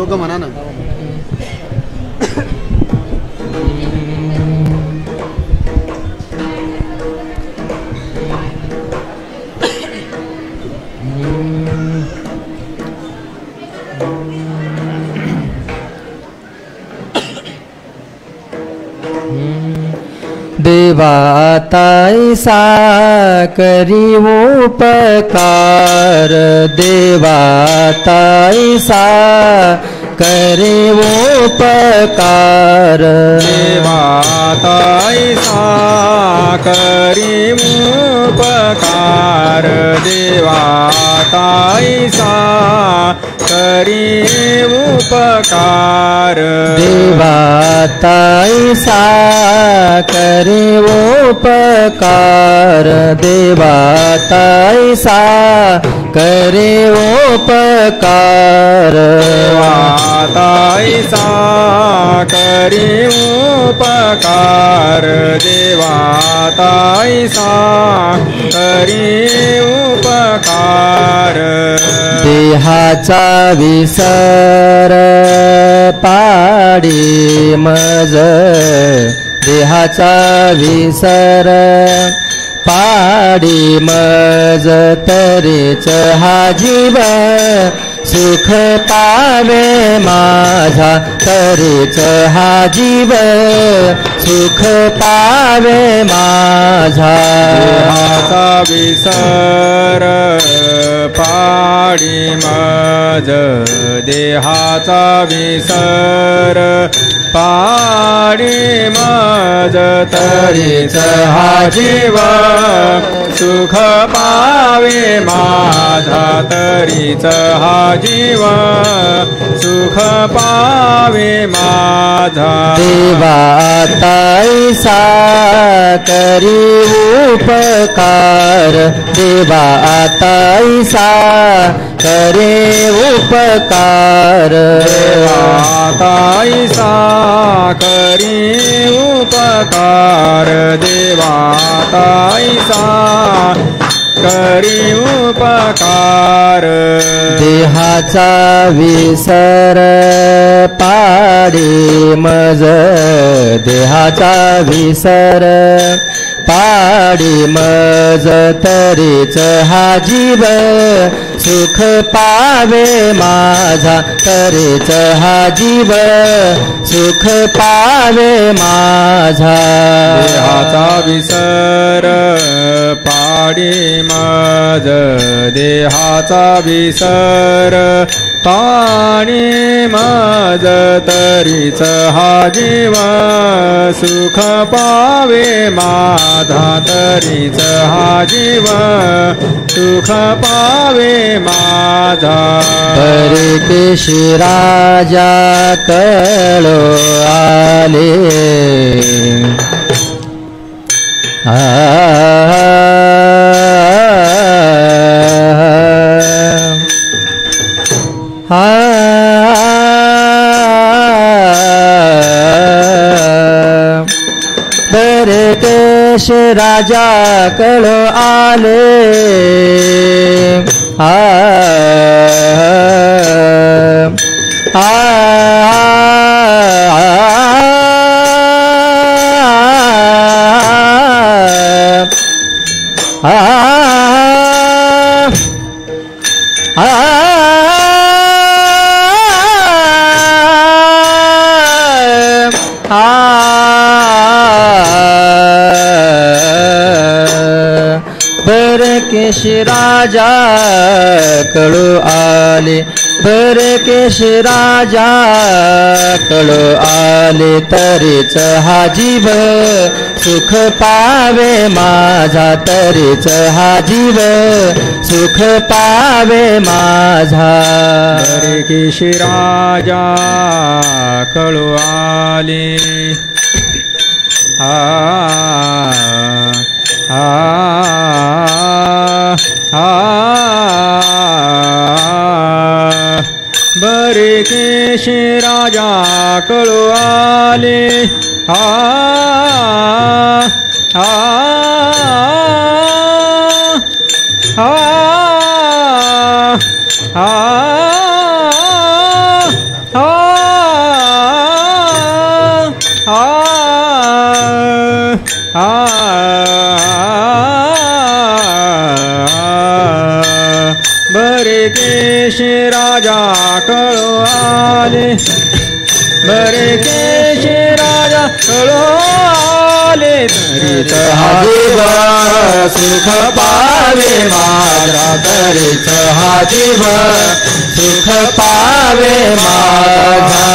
दोघं म्हणा ना. देवा तैसा करी उपकार, देवा तैसा करे उपकार, देवा तैसा करी उपकार, देवा तैसा करी उपकार, देवा तैसा करे उपकार, देवा तैसा करे उपकार, देवा तैसा करी उपकार, देवा तैसा करी उपकार, देहाचा विसर पाडी मज, देहाचा विसर पाडी मज, तरीच हा जीव सुख पावे माझा, तरीच हा जीव सुख पावे माझा, देहाचा विसर पाडी मज, देहाचा विसर पाडी मज, तरीच हा जीव सुख पावे माझा, तरीच हा जीव सुख पावे माझा, देवा तैसा करी उपकार, देवा तैसा करे उपकार, देवा तैसा करी उपकार, देवा तैसा करी उपकार, देहाचा विसर पाडी मज, देहाचा विसर पाडी मज, तरीच हा जीव सुख पावे माझा, तरीच हा जीव सुख पावे माझा, देहाचा विसर पाडी मज, देहाचा विसर पाडी मज, तरीच हा जीव सुख पावे माझा, तरीच हा जीव सुख पावे माझा, परदेशी राजा कळो आले, परदेश राजा कळो आले, बरकेश राजा कळो आले, बरकेश राजा कळो आले, तरीच हा जीव सुख पावे माझा, तरीच हा जीव सुख पावे माझा, बरकेश राजा कळो आले, बरकेश राजा कळो आले, बरे केश राजा कळो आले बरे केश राजा कळो आले तरीच हा जीव सुख पावे माझा तरीच हा जीव सुख पावे माझा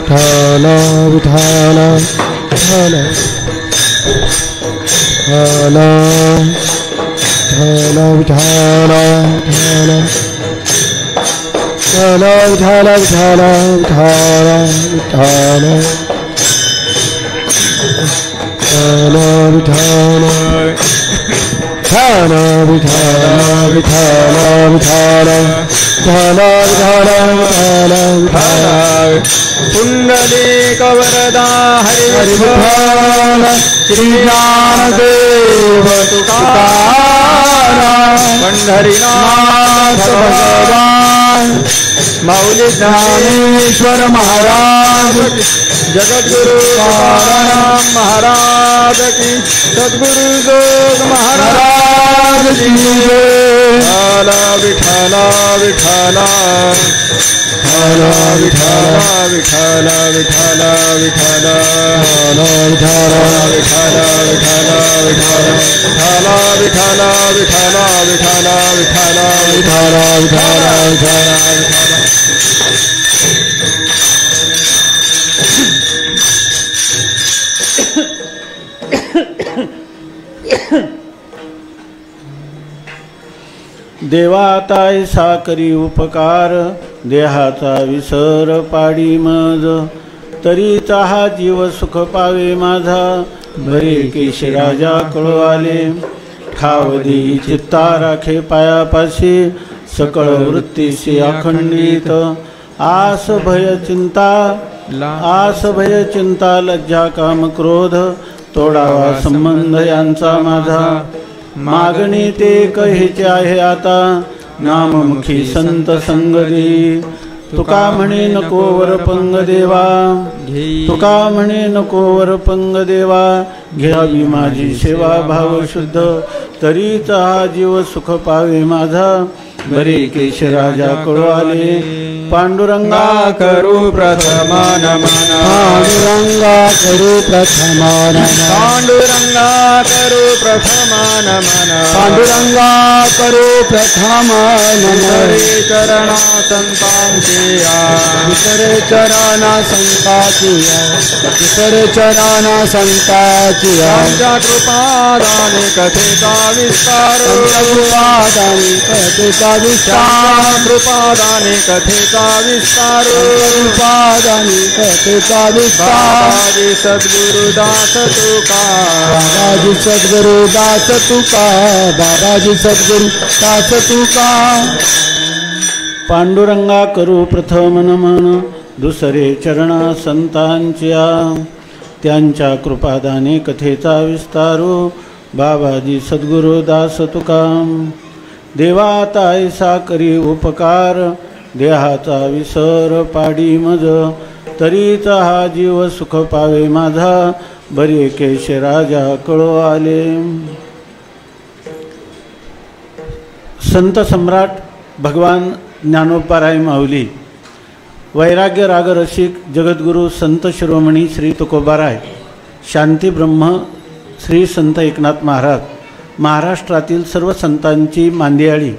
विठाला विठाला विठाला विठाला विठाला विठाला विठाला विठाला विठाला विठाला विठाला विठाला विठाला विठाला विठाला पुंडलिक वरदा हरि विठाल श्री ज्ञानदेव तुकाराम पंढरीनाथ भगवान माऊली ज्ञानेश्वर महाराज जगद्गुरु तुकाराम महाराज की सद्गुरु जोग महाराज की विठाला विठाला विठाला विठाला विठाला विठाला विठाला विठाला विठाला विठाला विठाला विठाला विठाला विठाला विठाला विठाला विठाला विठाला विठाला देवा ताय साकरी उपकार देहाचा विसर पाडी मज तरीचा हा जीव सुख पावे माझा बरे केश राजा कळो आले ठावदी चित्ता राखे पायापाशी सकळ वृत्तीशी अखंडित आस भय चिंता लज्जा काम क्रोध तोडावा संबंध यांचा माझा मागणी ते कहेचे आहे आता नाममुखी संत संगदी तुका म्हणे नको वर पंग देवा तुका म्हणे नको वर पंग देवा घ्यावी माझी सेवा भाव शुद्ध तरीच हा जीव सुख पावे माझा बरे केश राजा कळो आले पांडुरंगा करू प्रथमा नमन पांडुरंगा करू प्रथमा नमन पांडुरंगा करू प्रथमा नमन पांडुरंगा करू प्रथमा नमन चरणा संतांचे विसरे चरणा संताची विसरे चरणा संताची आमच्या कृपादाने कथेचा विस्तार कृपादानी कथेचा विस्तार कृपादाने कथेचा विस्तार कृपादानी कथेचा विस्तार बाबाजी सद्गुरुदास तुका बाबाजी सद्गुरुदास तुका बाबाजी सद्गुरुदास तुका पांडुरंगा करू प्रथम नमन दुसरे चरणा संतांच्या त्यांच्या कृपादाने कथेचा विस्तारू बाबाजी सद्गुरुदास तुका देवा तायसा करी उपकार देहाचा विसर पाडी मज तरीचा हा जीव सुख पावे माझा बरे केश राजा कळो आले संत सम्राट भगवान ज्ञानोबाराय माऊली वैराग्य रागरसिक जगद्गुरु संत शिरोमणी श्री तुकोबाराय शांती ब्रह्म श्री संत एकनाथ महाराज महाराष्ट्रातील सर्व संतांची मांदियाळी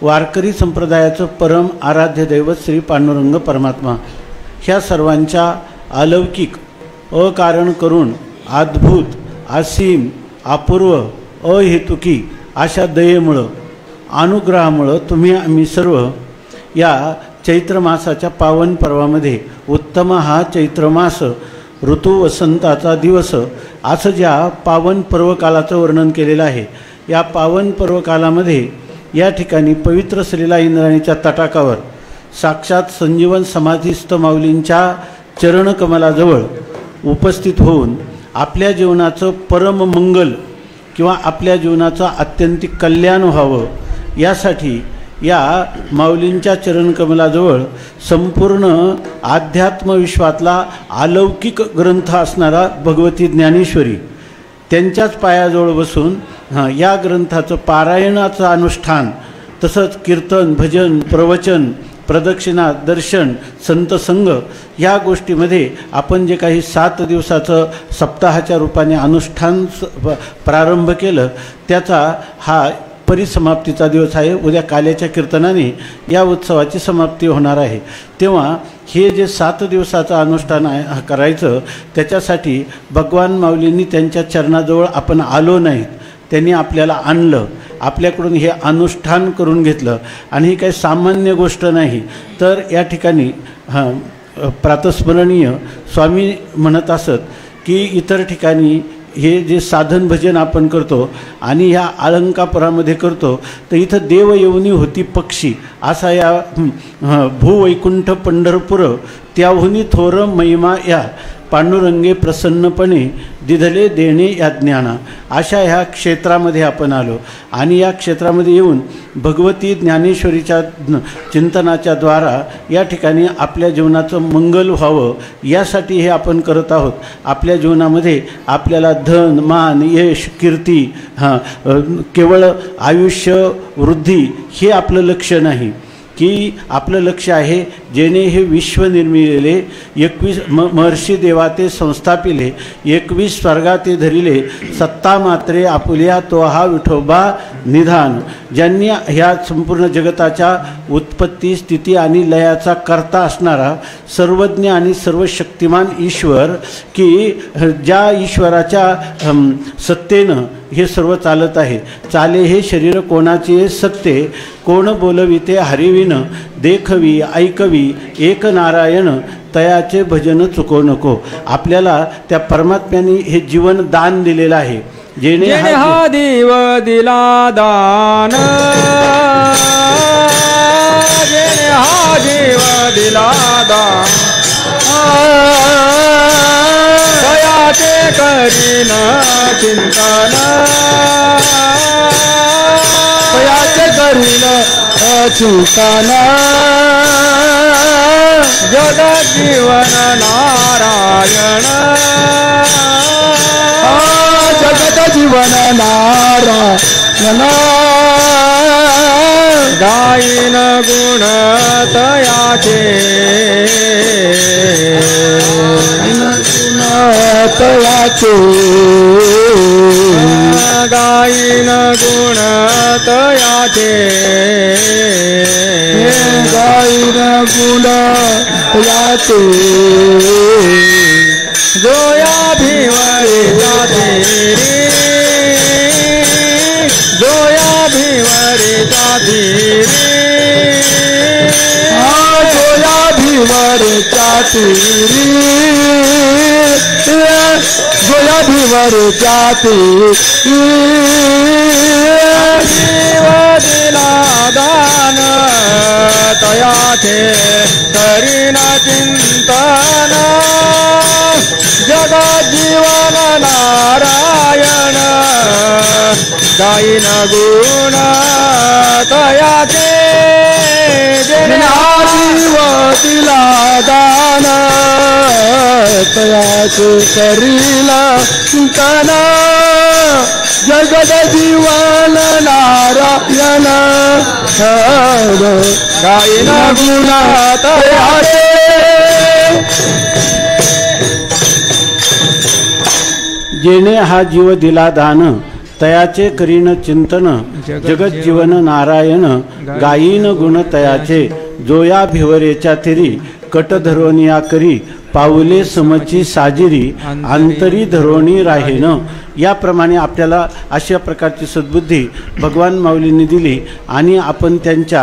वारकरी संप्रदायाचं परम आराध्य दैवत श्री पांडुरंग परमात्मा ह्या सर्वांच्या अलौकिक अकारण करून अद्भुत असीम अपूर्व अहेतुकी अशा दयेमुळं अनुग्रहामुळं तुम्ही आम्ही सर्व या चैत्र मासाच्या पावन पर्वामध्ये उत्तम हा चैत्र मास ऋतू वसंताचा दिवस असं ज्या पावन पर्वकालाचं वर्णन केलेलं आहे. या पावन पर्वकालामध्ये या ठिकाणी पवित्र श्रीला इंद्राणीच्या तटाकावर साक्षात संजीवन समाधीस्थ माऊलींच्या चरणकमलाजवळ उपस्थित होऊन आपल्या जीवनाचं परम मंगल किंवा आपल्या जीवनाचं आत्यंतिक कल्याण व्हावं यासाठी या माऊलींच्या चरणकमलाजवळ संपूर्ण अध्यात्मविश्वातला अलौकिक ग्रंथ असणारा भगवती ज्ञानेश्वरी त्यांच्याच पायाजवळ बसून या ग्रंथाचं पारायणाचं अनुष्ठान, तसंच कीर्तन, भजन, प्रवचन, प्रदक्षिणा, दर्शन, संतसंग या गोष्टीमध्ये आपण जे काही 7 दिवसाचं सप्ताहाच्या रूपाने अनुष्ठान प्रारंभ केलं त्याचा हा परिसमाप्तीचा दिवस आहे. उद्या काल्याच्या कीर्तनाने या उत्सवाची समाप्ती होणार आहे. तेव्हा हे जे 7 दिवसाचं अनुष्ठान करायचं त्याच्यासाठी भगवान माऊलींनी त्यांच्या चरणाजवळ आपण आलो नाहीत, त्यांनी आपल्याला आणलं, आपल्याकडून हे अनुष्ठान करून घेतलं. आणि ही काही सामान्य गोष्ट नाही. तर या ठिकाणी प्रातस्मरणीय स्वामी म्हणत असत की इतर ठिकाणी हे जे साधन भजन आपण करतो आणि ह्या अलंकापुरामध्ये करतो तर इथं देव येऊनी होती पक्षी असा या भूवैकुंठ पंढरपूर त्याहुनी थोर महिमा या पांडुरंगे प्रसन्नपणे दिधले देणे या ज्ञाना अशा ह्या क्षेत्रामध्ये आपण आलो. आणि या क्षेत्रामध्ये येऊन भगवती ज्ञानेश्वरीच्या चिंतनाच्या द्वारा या ठिकाणी आपल्या जीवनाचं मंगल व्हावं यासाठी हे आपण करत आहोत. आपल्या जीवनामध्ये आपल्याला धन, मान, यश, कीर्ती, केवळ आयुष्य वृद्धी हे आपलं लक्ष नाही, की आपलं लक्ष आहे जेणे हे विश्व निर्मिलेले 21 महर्षी देवा ते संस्थापिले 21 स्वर्गा ते धरिले सत्ता मात्रे आपुल्या तो हा विठोबा निधान. ज्यांनी ह्या संपूर्ण जगताच्या उत्पत्ती, स्थिती आणि लयाचा कर्ता असणारा सर्वज्ञ आणि सर्वशक्तिमान ईश्वर, की ज्या ईश्वराच्या सत्तेनं हे सर्व चालत आहे. चाले हे शरीर कोणाचे सत्ते, कोण बोलविते हरिविन, देखवी ऐकवी एक नारायण, तयाचे भजन चुको नको. आपल्याला त्या परमात्म्याने हे जीवन दान दिलेलं आहे. जेणे हा देव दिला दान, जेणे हा देव दिला दान, तयाचे करीन चिंतन, तयाचे करीन चिंतन, जगजीवन नारायण, जगत जीवन नारायण, गायीन गुण तयाचे, तयाचे, गायीन गुण तयाचे, गायीन गुण तयाचे, जोया भिवरे जातीरी, जोया भिवरे जातीरी, जोया भीवर चातीरी, जोया भीवर चातीरी, जीव दिला दान, तयाचे करीन चिंतन, जगजीवन नारायण, गायीन गुण तयाचे, जीव दिला दान, तयाचे करीला चिंतन, जगत जीवन नारायण, गायीन गुण तयाचे. जेणे हा जीव दिला दान, तयाचे करीन चिंतन, जगत जीवन नारायण, गायीन गुण तयाचे, जोया भिवरेच्या थिरी, कट धरोनिया करी, पाऊले समची साजिरी, अंतरी धरोणी राहेन. याप्रमाणे आपल्याला अशा प्रकारची सद्बुद्धी भगवान माऊलींनी दिली आणि आपण त्यांच्या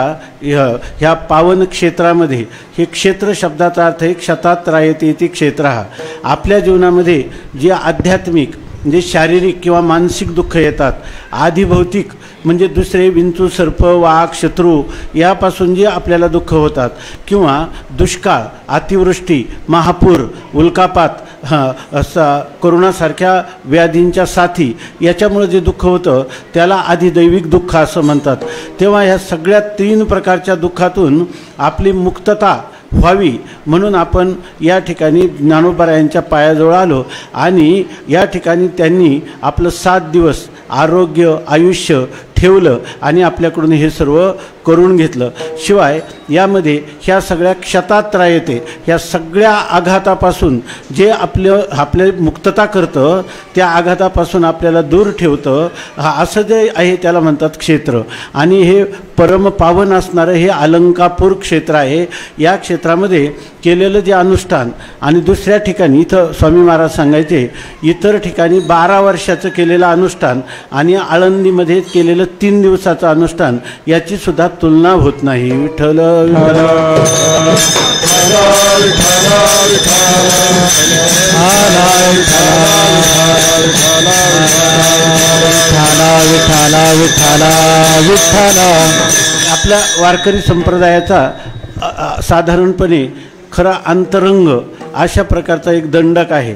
ह्या पावन क्षेत्रामध्ये, हे क्षेत्र शब्दाचा अर्थ आहे क्षतात रायते इति क्षेत्र, आपल्या जीवनामध्ये जे आध्यात्मिक जे शारीरिक किंवा मानसिक दुःख येतात, आधी भौतिक म्हणजे दुसरे विंचू, सर्प, वाघ, शत्रू यापासून जे आपल्याला दुःख होतात, किंवा दुष्काळ, अतिवृष्टी, महापूर, उल्कापात, कोरोनासारख्या व्याधींच्या साथी याच्यामुळे जे दुःख होतं त्याला आधी दैविक दुःख असं म्हणतात. तेव्हा ह्या सगळ्या 3 प्रकारच्या दुःखातून आपली मुक्तता व्हावी म्हणून आपण या ठिकाणी ज्ञानोबारायांच्या पायाजवळ आलो आणि या ठिकाणी त्यांनी आपलं 7 दिवस आरोग्य, आयुष्य ठेवलं आणि आपल्याकडून हे सर्व करून घेतलं. शिवाय यामध्ये ह्या सगळ्या क्षतात्रयते, ह्या सगळ्या आघातापासून जे आपले मुक्तता करतं, त्या आघातापासून आपल्याला दूर ठेवतं, असं जे आहे त्याला म्हणतात क्षेत्र. आणि हे परमपावन असणारं हे अलंकापूर क्षेत्र आहे. या क्षेत्रामध्ये केलेलं जे अनुष्ठान आणि दुसऱ्या ठिकाणी इथं स्वामी महाराज सांगायचे, इतर ठिकाणी 12 वर्षाचं केलेलं अनुष्ठान आणि आळंदीमध्ये केलेलं 3 दिवसाचं अनुष्ठान याची सुद्धा तुलना होत नाही. विठ्ठल आपल्या वारकरी संप्रदायाचा साधारणपणे खरा अंतरंग अशा प्रकारचा एक दंडक आहे.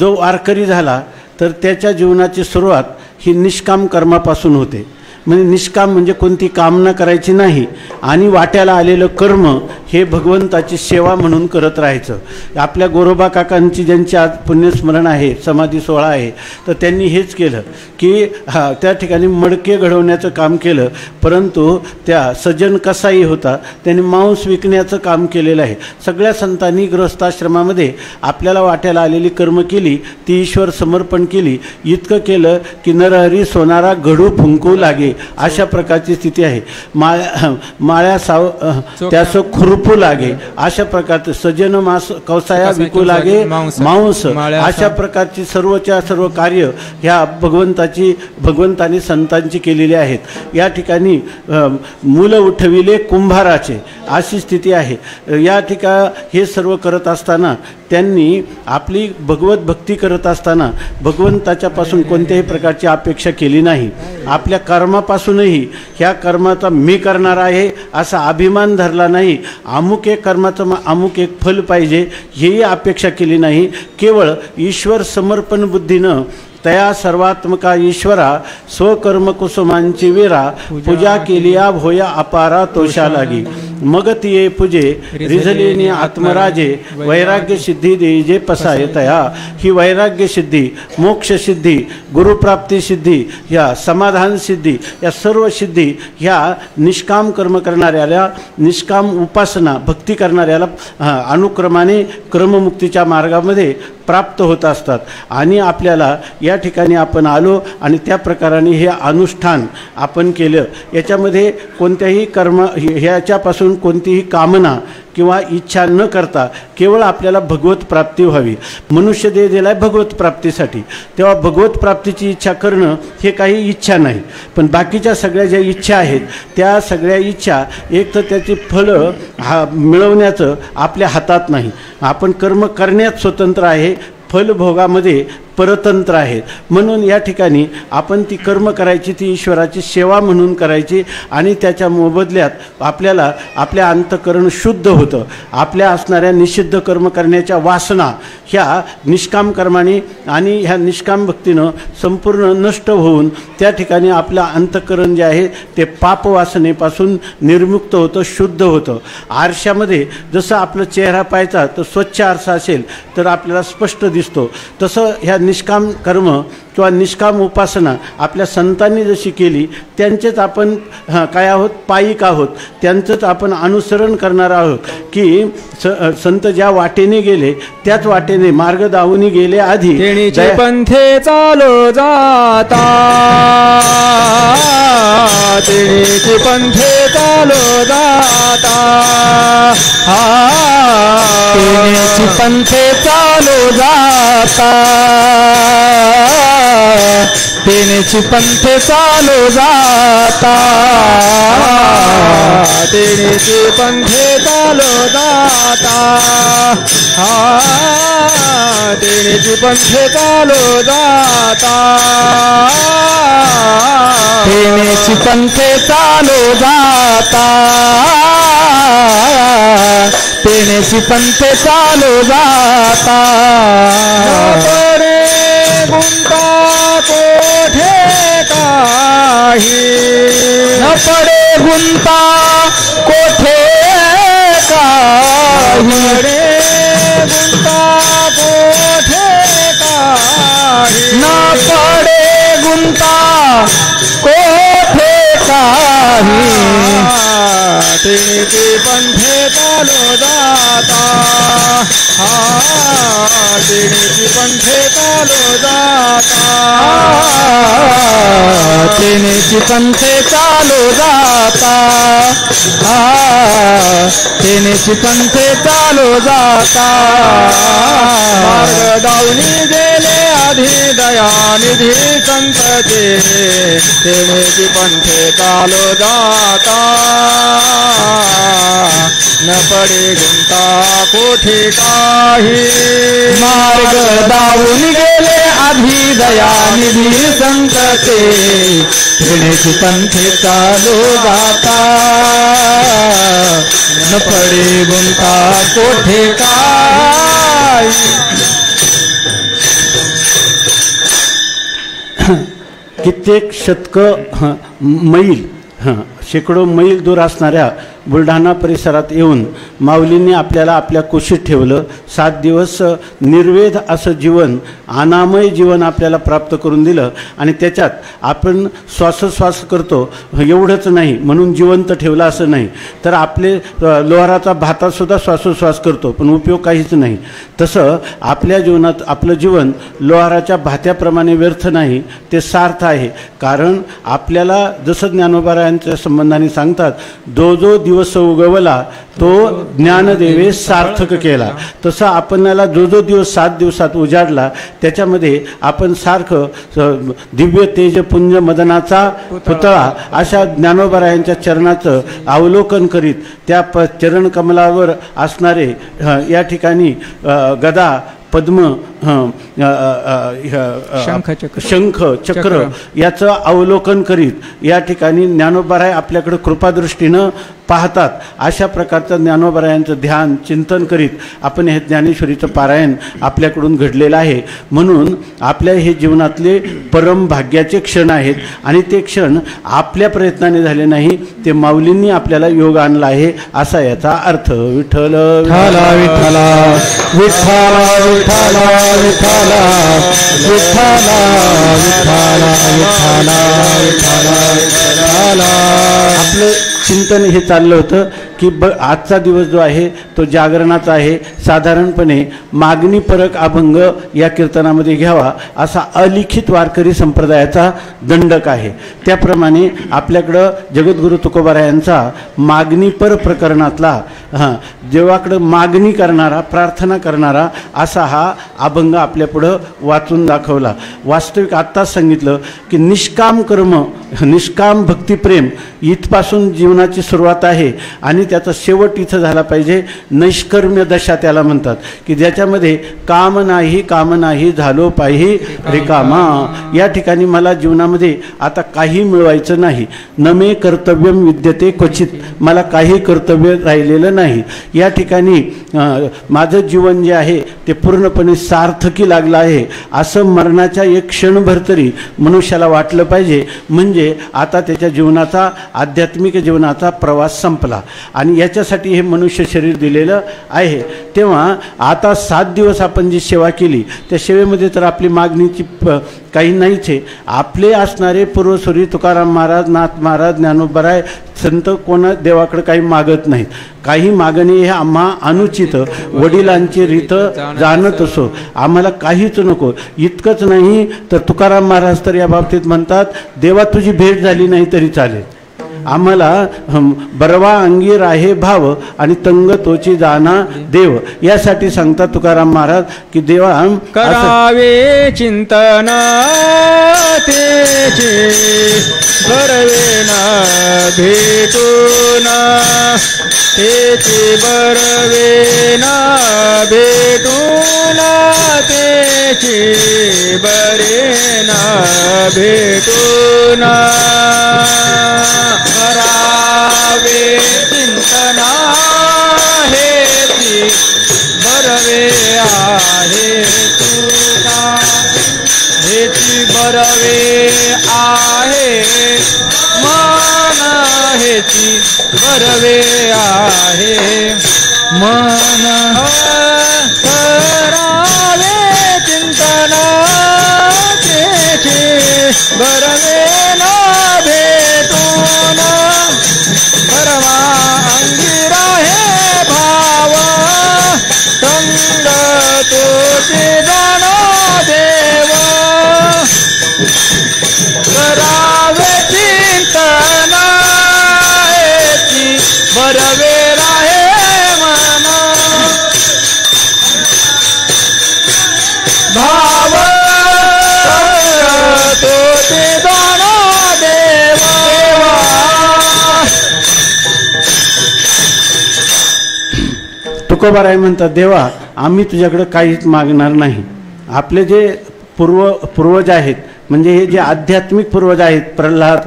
जो वारकरी झाला तर त्याच्या जीवनाची सुरुवात ही निष्काम कर्मापासून होते. म्हणजे निष्काम म्हणजे कोणती कामना करायची नाही आणि वाट्याला आलेलं कर्म हे भगवंताची सेवा म्हणून करत राहायचं. आपल्या गोरोबा काकांची ज्यांची आज पुण्यस्मरण आहे, समाधी सोहळा आहे, तर त्यांनी हेच केलं की त्या ठिकाणी मडके घडवण्याचं काम केलं. परंतु त्या सज्जन कसाई होता, त्यांनी मांस विकण्याचं काम केलेलं आहे. सगळ्या संतांनी गृहस्थाश्रमामध्ये आपल्याला वाट्याला आलेली कर्म केली, ती ईश्वर समर्पण केली. इतकं केलं की नरहरी सोनारा घडू फुंकू लागे अशा प्रकारची स्थिती आहे. माळ्या त्यास खुरपू लागे अशा प्रकारचं, सजन मास कौसाया विकू लागे मांस अशा प्रकारची सर्वच्या सर्व कार्य ह्या भगवंतानी संतांची केलेली आहेत. या ठिकाणी मुलं उठविले कुंभाराचे अशी स्थिती आहे. या ठिकाणी हे सर्व करत असताना त्यांनी आपली भगवत भक्ती करत असताना भगवंताच्यापासून कोणत्याही प्रकारची अपेक्षा केली नाही. आपल्या कर्मापासूनही ह्या कर्माचा मी करणार आहे असा अभिमान धरला नाही. अमुक एक कर्माचं अमुक एक फल पाहिजे हेही अपेक्षा केली नाही. केवळ ईश्वर समर्पण बुद्धीनं तया सर्वात्मका ईश्वरा स्वकर्म कुसुमांची वीरा पूजा केलिया भोया अपारा तोषा लागी मग तिये पूजे रिझलेनी आत्मराजे वैराग्य सिद्धी देजे पसाय तया. ही वैराग्य सिद्धी, मोक्ष सिद्धी, गुरुप्राप्ती सिद्धी, ह्या समाधान सिद्धी, या सर्व सिद्धी ह्या निष्काम कर्म करणाऱ्याला, निष्काम उपासना भक्ती करणाऱ्याला अनुक्रमाने क्रममुक्तीच्या मार्गामध्ये प्राप्त होत असतात. आणि आपल्याला या ठिकाणी आपण आलो आणि त्या प्रकाराने हे अनुष्ठान आपण केलं. याच्यामध्ये कोणत्याही कर्म ह्याच्यापासून कोणतीही कामना किंवा इच्छा न करता केवळ आपल्याला भगवत प्राप्ती व्हावी. मनुष्य देह दिला आहे भगवत प्राप्तीसाठी, तेव्हा भगवत प्राप्तीची इच्छा करणं हे काही इच्छा नाही. पण बाकीच्या सगळ्या ज्या इच्छा आहेत त्या सगळ्या इच्छा एक तर त्याची फलं मिळवण्याचं आपल्या हातात नाही. आपण कर्म करण्यात स्वतंत्र आहे, फलभोगामध्ये परतंत्र आहेत. म्हणून या ठिकाणी आपण ती कर्म करायची, ती ईश्वराची सेवा म्हणून करायची आणि त्याच्या मोबदल्यात आपल्याला आपल्या अंतःकरण शुद्ध होतं. आपल्या असणाऱ्या निषिद्ध कर्म करण्याच्या वासना ह्या निष्काम कर्माने आणि ह्या निष्काम भक्तीनं संपूर्ण नष्ट होऊन त्या ठिकाणी आपलं अंतःकरण जे आहे ते पापवासनेपासून निर्मुक्त होतं, शुद्ध होतं. आरशामध्ये जसं आपलं चेहरा पाहायचा तर स्वच्छ आरसा असेल तर आपल्याला स्पष्ट दिसतो, तसं ह्या निष्काम कर्म किंवा निष्काम उपासना आपल्या संतांनी जशी केली त्यांचेच आपण काय आहोत, पायिक आहोत. त्यांचंच आपण अनुसरण करणार आहोत की संत ज्या वाटेने गेले त्याच वाटेने मार्ग दावून गेले. आधी तेणीचे पंथे चालो जाता, तेणीचे पंथे चालो जाता, तेणीचे पंथे चालो जाता, तेणीचे पंथे चालो जाता, तेनेची पंथे चालो जाता तेनेची पंथे चालो जाता तेनेची पंथे चालो जाता तेनेची पंथे चालो जाता परे गुंता कोठे काही न पडे गुंता कोठे काही परे गुंता कोठे काही न पडे गुंता कोठे काही तेनेची पंथे चालो जाता तेनेची पंथे चालो जाता तेनेची पंथे चालो जाता तेनेची पंथे चालो जाता मार्ग दावणी गेले आधी दयानिधी संतचे तेनेची पंथे चालो जाता न पडे गुंता कोठे काही मार्ग दावून गेले आधी दयानिधी संतते तेनेची पंथे चालो जाता न पडे गुंता कोठे काय कित्येक शतक मैल शेकडो मैल दूर असणाऱ्या बुलढाणा परिसरात येऊन माऊलींनी आपल्याला आपल्या कुशीत ठेवलं. 7 दिवस निर्वेद असं जीवन, अनामय जीवन आपल्याला प्राप्त करून दिलं आणि त्याच्यात आपण श्वासोश्वास करतो एवढंच नाही म्हणून जिवंत ठेवलं असं नाही, तर आपले लोहाराचा भातासुद्धा श्वासोश्वास करतो पण उपयोग काहीच नाही. तसं आपल्या जीवनात आपलं जीवन लोहाराच्या भात्याप्रमाणे व्यर्थ नाही, ते सार्थ आहे. कारण आपल्याला जसं ज्ञानोबारायांच्या संबंधाने सांगतात, जो जो दिवस उगवला तो ज्ञानदेवे सार्थक केला. तसं आपल्याला जो जो दिवस 7 दिवसात उजाडला त्याच्यामध्ये आपण सारखं दिव्य तेज पुंज मदनाचा पुतळा अशा ज्ञानोबारायांच्या चरणाचं अवलोकन करीत त्या चरणकमलावर असणारे या ठिकाणी गदा पद्म शंख चक्र याचं अवलोकन करीत या ठिकाणी ज्ञानोबाराय आपल्याकडे कृपादृष्टीनं पाहतात. अशा प्रकारचं ज्ञानोबारायांचं ध्यान चिंतन करीत आपण हे ज्ञानेश्वरीचं पारायण आपल्याकडून घडलेलं आहे. म्हणून आपल्या हे जीवनातले परम भाग्याचे क्षण आहेत आणि ते क्षण आपल्या प्रयत्नाने झाले नाही, ते माऊलींनी आपल्याला योग आणला आहे असा याचा अर्थ. विठ्ठल विठ्ठला विठ्ठला विठ्ठला विठ्ठला विठ्ठला विठ्ठला विठ्ठला विठ्ठला. आपलं चिंतन हे चाललं होतं की आजचा दिवस जो आहे तो जागरणाचा आहे. साधारणपणे मागणी परक अभंग या कीर्तनामध्ये घ्यावा असा अलिखित वारकरी संप्रदायाचा दंडक आहे. त्याप्रमाणे आपल्याकडं जगद्गुरु तुकोबारायांचा मागणीपर प्रकरणातला देवाकडं मागणी करणारा, प्रार्थना करणारा असा हा अभंग आपल्यापुढं वाचून दाखवला. वास्तविक आत्ताच सांगितलं की निष्काम कर्म, निष्काम भक्तिप्रेम इथपासून जीवनाची सुरुवात आहे आणि त्याचा शेवट इथं झाला पाहिजे. नैष्कर्म्य दशा त्याला म्हणतात की ज्याच्यामध्ये काम नाही झालो पाहि रिकामा. या ठिकाणी मला जीवनामध्ये आता काही मिळवायचं नाही. न मे कर्तव्यम विद्यते क्वचित, मला काही कर्तव्य राहिलेलं नाही. या ठिकाणी माझं जीवन जे आहे ते पूर्णपणे सार्थकी लागलं आहे असं मरणाच्या एक क्षणभर तरी मनुष्याला वाटलं पाहिजे. म्हणजे आता त्याच्या जीवनाचा, आध्यात्मिक जीवनाचा प्रवास संपला आणि याच्यासाठी हे मनुष्य शरीर दिलेलं आहे. तेव्हा आता 7 दिवस आपण जी सेवा केली त्या सेवेमध्ये तर आपली मागणीची काही नाहीच आहे. आपले असणारे पूर्वसुरी तुकाराम महाराज, नाथ महाराज, ज्ञानोबाराय संत कोणा देवाकडे काही मागत नाहीत. काही मागणी हे आम्हा अनुचित, वडिलांची रीत जाणत असो, आम्हाला काहीच नको. इतकंच नाही तर तुकाराम महाराज तर या बाबतीत म्हणतात, देवा तुझी भेट झाली नाही तरी चालेल, आम्हाला बरवा अंगी राहे भाव आणि तंग तोची जाना देव. यासाठी सांगतात तुकाराम महाराज की देवा करावे चिंतन तेचे बरवे न भेटून हेची बरवे ना भेटून तेची बरे ना भेटून करावे चिंतना हेची बरवे आहे तुला हेची बरवे आहे मन हेची बरवे आहे मन करावे चिंतन तेचे बरवे न भेटून परवा अंगिरा हे भाव संग तोचे जाणो देव करावे चिंतन हेची बरवे राहे मन भाव तोचे जाणो देव तुकोबाराय म्हणतात, देवा आम्ही तुझ्याकडे काहीच मागणार नाही. आपले जे पूर्वज आहेत, म्हणजे हे जे आध्यात्मिक पूर्वज आहेत, प्रल्हाद,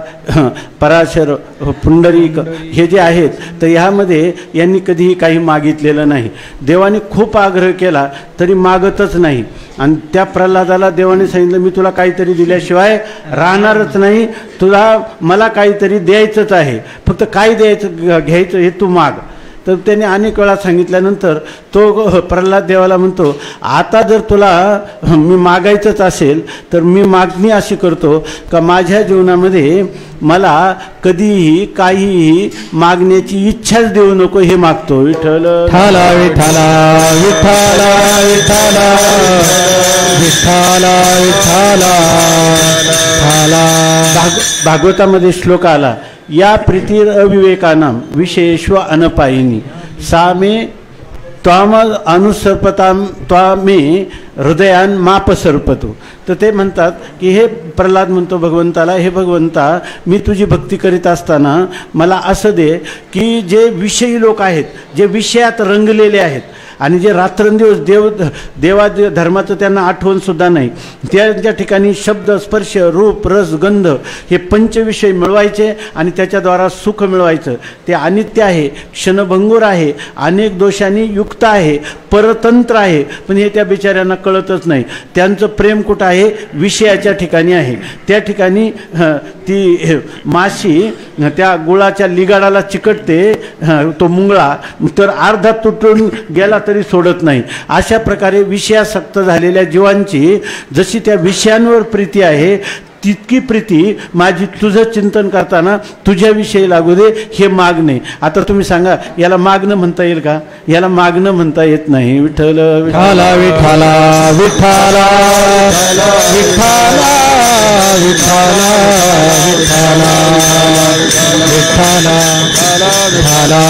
पराशर, पुंडरीक, हे जे आहेत, तर ह्यामध्ये यांनी कधीही काही मागितलेलं नाही. देवाने खूप आग्रह केला तरी मागतच नाही. आणि त्या प्रल्हादाला देवाने सांगितलं, मी तुला काहीतरी दिल्याशिवाय राहणारच नाही, तुला मला काहीतरी द्यायचंच आहे, फक्त काय द्यायचं घ्यायचं हे तू माग. तर त्याने अनेक वेळा सांगितल्यानंतर तो प्रल्हाद देवाला म्हणतो, आता जर तुला मी मागायचंच असेल तर मी मागणी अशी करतो का माझ्या जीवनामध्ये मला कधीही काहीही मागण्याची इच्छाच देऊ नको, हे मागतो. विठ्ठल विठ्ठला विठ्ठला विठ्ठला विठ्ठला विठ्ठला विठ्ठला. भागवतामध्ये श्लोक आला, या प्रीतीर अविवेकानाम विशेष्व अनपायिनी सामे त्वाम अनुसर्पताम त्वामे हृदयान माप सर्पतो. तर ते म्हणतात की हे प्रल्हाद म्हणतो भगवंताला, हे भगवंता मी तुझी भक्ती करीत असताना मला असं दे की जे विषयी लोक आहेत, जे विषयात रंगलेले आहेत आणि जे रात्रंदिवस देवा धर्माचं त्यांना आठवणसुद्धा नाही, त्यांच्या ठिकाणी शब्द, स्पर्श, रूप, रस, गंध हे पंचविषय मिळवायचे आणि त्याच्याद्वारा सुख मिळवायचं. ते अनित्य आहे, क्षणभंगूर आहे, अनेक दोषांनी युक्त आहे, परतंत्र आहे, पण हे त्या बिचाऱ्यांना कळतच नाही. त्यांचं प्रेम कुठं आहे? विषयाच्या ठिकाणी आहे. त्या ठिकाणी ती माशी त्या गुळाच्या लिगाडाला चिकटते, तो मुंगळा तर अर्धा तुटून गेला तरी सोडत नाही. अशा प्रकारे विषयासक्त झालेल्या जीवांची जशी त्या विषयांवर प्रीती आहे, तितकी प्रीती माझी तुझं चिंतन करताना तुझ्याविषयी लागू दे, हे मागणे. आता तुम्ही सांगा, याला मागणं म्हणता येईल का? याला मागणं म्हणता येत नाही. विठ्ठल विठ्ठला विठ्ठला विठ्ठला विठ्ठला विठ्ठला विठ्ठला विठ्ठला.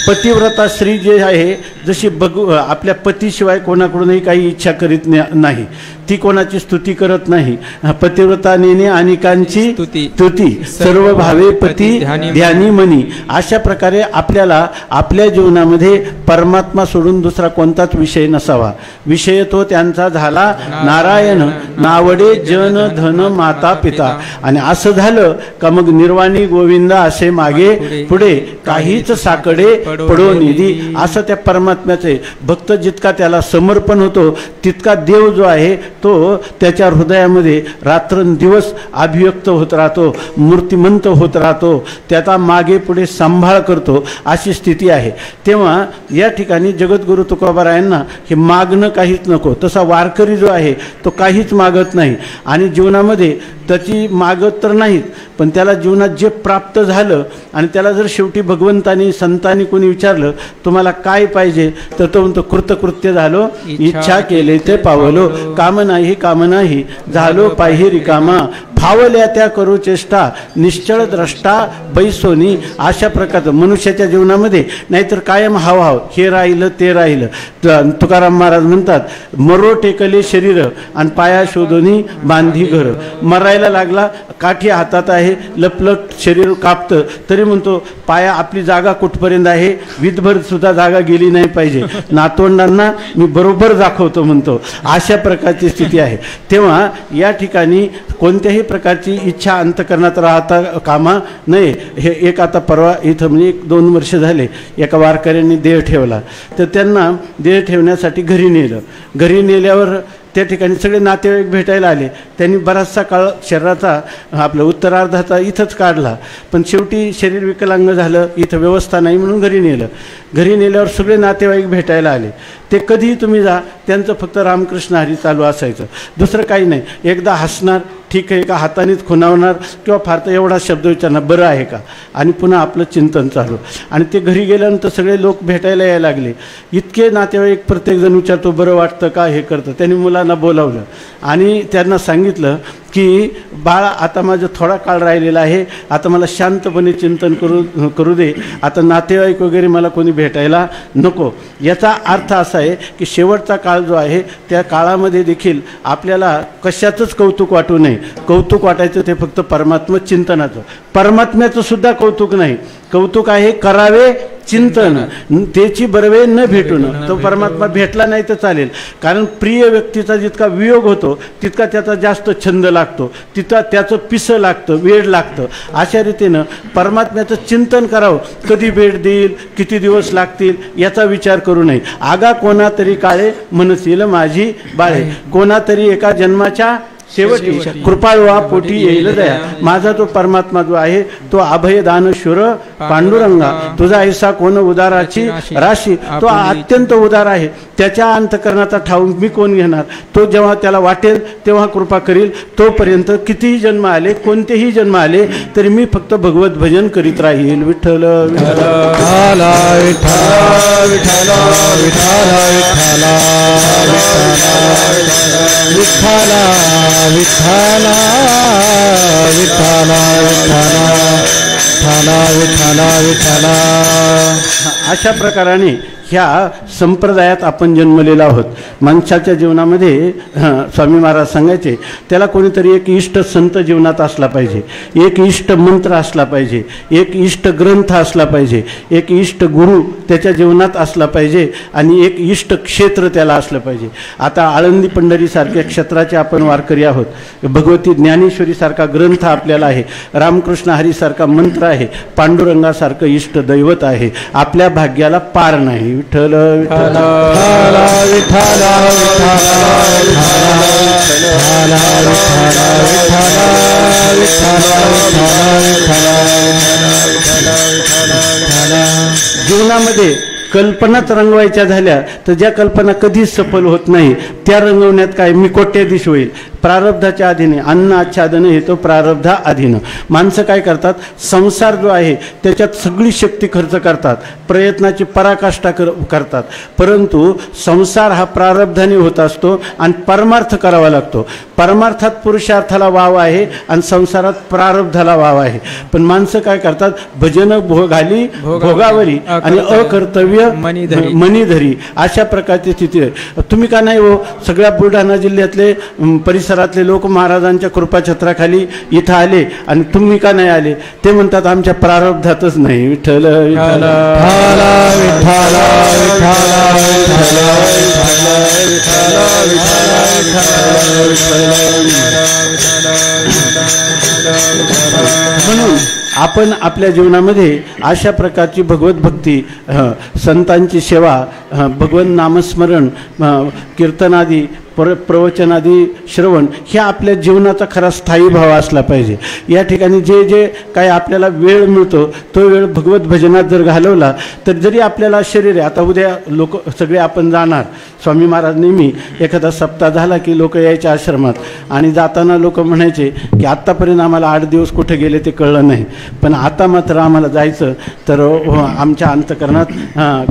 पतिव्रता स्त्री जे आहे, जशी आपल्या पतीशिवाय कोणाकडूनही काही इच्छा करीत नाही, ती कोणाची स्तुती करत नाही. पतिव्रता नेने अनेकांची स्तुती, सर्व भावे पती ध्यानी मनी. अशा प्रकारे आपल्याला आपल्या जीवनामध्ये परमात्मा सोडून दुसरा कोणताच विषय नसावा. विषय तो त्यांचा झाला नारायण, नावडे जन धन माता पिता. आणि असं झालं का मग निर्वाणी गोविंदा असे मागे पुढे काहीच साकडे पडो निधी. असं त्या परमात्म्याचे भक्त जितका त्याला समर्पण होतो, तितका देव जो आहे तो त्याच्या हृदयामध्ये रात्रंदिवस अभिव्यक्त होत राहतो, मूर्तिमंत होत राहतो, त्याचा मागे पुढे सांभाळ करतो. अशी स्थिती आहे. तेव्हा या ठिकाणी जगद्गुरु तुकोबारायांना हे मागणं काहीच नको. तसा वारकरी जो आहे तो काहीच मागत नाही आणि जीवनामध्ये त्याची मागत तर नाहीत, पण त्याला जीवनात जे प्राप्त झालं आणि त्याला जर शेवटी भगवंतानी संतांनी कोणी विचारलं तुम्हाला काय पाहिजे, तर तो म्हणतो कृतकृत्य झालो, इच्छा केले ते पावलो, काम नाही झालो पाहि रिकामा, फावल्या त्या करू चेष्टा निश्चळ द्रष्टा बैसोनी. अशा प्रकारचं मनुष्याच्या जीवनामध्ये नाहीतर कायम हावहाव, हे राहिलं ते राहिलं. तुकाराम महाराज म्हणतात मरो टेकले शरीर आणि पाया शोधूनी बांधी घर. मरायला लागला, काठी हातात आहे, लपलप शरीर कापतं, तरी म्हणतो पाया आपली जागा कुठपर्यंत आहे, विधभर सुद्धा जागा गेली नाही पाहिजे, नातवंडांना मी बरोबर दाखवतो म्हणतो. अशा प्रकारची स्थिती आहे. तेव्हा या ठिकाणी कोणत्याही प्रकारची इच्छा अंतकरणात राहता कामा नये. हे एक आता परवा इथं म्हणजे 1-2 वर्ष झाले एका वारकऱ्यांनी देह ठेवला, तर त्यांना देह ठेवण्यासाठी घरी नेलं. घरी नेल्यावर त्या ठिकाणी सगळे नातेवाईक भेटायला आले. त्यांनी बराचसा काळ शरीराचा आपल्या उत्तरार्धाचा इथंच काढला, पण शेवटी शरीर विकलांग झालं, इथं व्यवस्था नाही म्हणून घरी नेलं. घरी नेल्यावर सगळे नातेवाईक भेटायला आले. ते कधीही तुम्ही जा, त्यांचं फक्त रामकृष्ण हरी चालू असायचं, दुसरं काही नाही. एकदा हसणार, ठीक आहे का, हातानेच खुणावणार किंवा फार तर एवढा शब्द विचारणार बरं आहे का, आणि पुन्हा आपलं चिंतन चालू. आणि ते घरी गेल्यानंतर सगळे लोक भेटायला यायला लागले. इतके नातेवाईक प्रत्येकजण विचारतो बरं वाटतं का, हे करतं. त्यांनी मुलांना बोलावलं आणि त्यांना सांगितलं की बाळा आता माझं थोडा काळ राहिलेला आहे, आता मला शांतपणे चिंतन करू दे, आता नातेवाईक वगैरे मला कोणी भेटायला नको. याचा अर्थ असा आहे की शेवटचा काळ जो आहे त्या काळामध्ये देखील आपल्याला कशाचंच कौतुक वाटू नये. कौतुक वाटायचं ते फक्त परमात्मा चिंतनाचं. परमात्म्याचं सुद्धा कौतुक नाही, कौतुक आहे करावे चिंतन, त्याची बरवे न भेटून. तो परमात्मा भेटला नाही तर चालेल, कारण प्रिय व्यक्तीचा जितका वियोग होतो तितका त्याचा जास्त छंद लागतो, तितका त्याचं पिसं लागतं, वेळ लागतं. अशा रीतीनं परमात्म्याचं चिंतन करावं. कधी भेट देईल, किती दिवस लागतील याचा विचार करू नये. आगा कोणा तरी काळे मनसील माझी बाळे, कोणातरी एका जन्माच्या शेवटी कृपाळवा पोटी येईल दया. माझा तो परमात्मा जो आहे तो अभय दानशूर पांडुरंगा, तुझा ऐसा कोण उदाराची राशी. तो अत्यंत उदार आहे, त्याच्या अंतकरणाचा ठाऊक मी कोण घेणार. तो जेव्हा त्याला वाटेल तेव्हा कृपा करील. तोपर्यंत कितीही जन्म आले, कोणतेही जन्म आले तरी मी फक्त भगवत भजन करीत राहील. विठ्ठल विठ्ठल विठ्ठल विठ्ठल विठ्ठल विठ्ठल विठ्ठल विठ्ठल विठ्ठल विठ्ठल. अशा प्रकाराने ह्या संप्रदायात आपण जन्मलेलो आहोत. माणसाच्या जीवनामध्ये स्वामी महाराज सांगायचे त्याला कोणीतरी एक इष्ट संत जीवनात असला पाहिजे, एक इष्ट मंत्र असला पाहिजे, एक इष्ट ग्रंथ असला पाहिजे, एक इष्ट गुरु त्याच्या जीवनात असला पाहिजे आणि एक इष्ट क्षेत्र त्याला असलं पाहिजे. आता आळंदी पंढरीसारख्या क्षेत्राचे आपण वारकरी आहोत. भगवती ज्ञानेश्वरीसारखा ग्रंथ आपल्याला आहे, रामकृष्ण हरीसारखा मंत्र आहे, पांडुरंगासारखं इष्ट दैवत आहे. आपल्या भाग्याला पार नाही. विठ्ठल विठ्ठल विठ्ठल जीवनामध्ये कल्पनाच रंगवायच्या झाल्या तर ज्या कल्पना कधीच सफल होत नाही त्या रंगवण्यात काय मी कोट्याधीश होईल. प्रारब्धाच्या अधीने अन्न आच्छादन हे तो प्रारब्धा अधीन. माणसं काय करतात, संसार जो आहे त्याच्यात सगळी शक्ती खर्च करतात, प्रयत्नाची पराकाष्ठा करतात, परंतु संसार हा प्रारब्धाने होत असतो आणि परमार्थ करावा लागतो. परमार्थात पुरुषार्थाला वाव आहे आणि संसारात प्रारब्धाला वाव आहे. पण माणसं काय करतात, भजन भोगाली भोगावरी आणि अकर्तव्य मनीधरी, अशा प्रकारची स्थिती आहे. तुम्ही का नाही हो, सगळ्या बुलढाणा जिल्ह्यातले परिसरातले लोक महाराजांच्या कृपाछत्राखाली इथं आले आणि तुम्ही का नाही आले. ते म्हणतात आमच्या प्रारब्धातच नाही. विठ्ठल विठ्ठल म्हणून आपण आपल्या जीवनामध्ये अशा प्रकारची भगवत भक्ती, संतांची सेवा, भगवंत नामस्मरण, कीर्तनादी, प्रवचनादी श्रवण हे आपल्या जीवनाचा खरा स्थायी भाव असला पाहिजे. या ठिकाणी जे जे काय आपल्याला वेळ मिळतो तो वेळ भगवत भजनात जर घालवला तर जरी आपल्याला शरीर आहे, आता उद्या लोक सगळे आपण जाणार. स्वामी महाराज नेहमी एखादा सप्ताह झाला की लोक यायचे आश्रमात आणि जाताना लोक म्हणायचे की आत्तापर्यंत आम्हाला 8 दिवस कुठे गेले ते कळलं नाही, पण आता मात्र आम्हाला जायचं. तर आमच्या अंतकरणात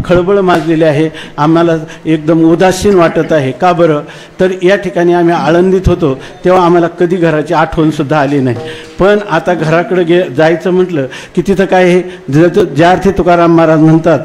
खळबळ माजलेली आहे, आम्हाला एकदम उदासीन वाटत आहे. का बरं, तर या ठिकाणी आम्ही आळंदीत होतो तेव्हा आम्हाला कधी घराची आठवणसुद्धा आली नाही. पण आता घराकडे जायचं म्हटलं की तिथं काय आहे, ज्या अर्थी तुकाराम महाराज म्हणतात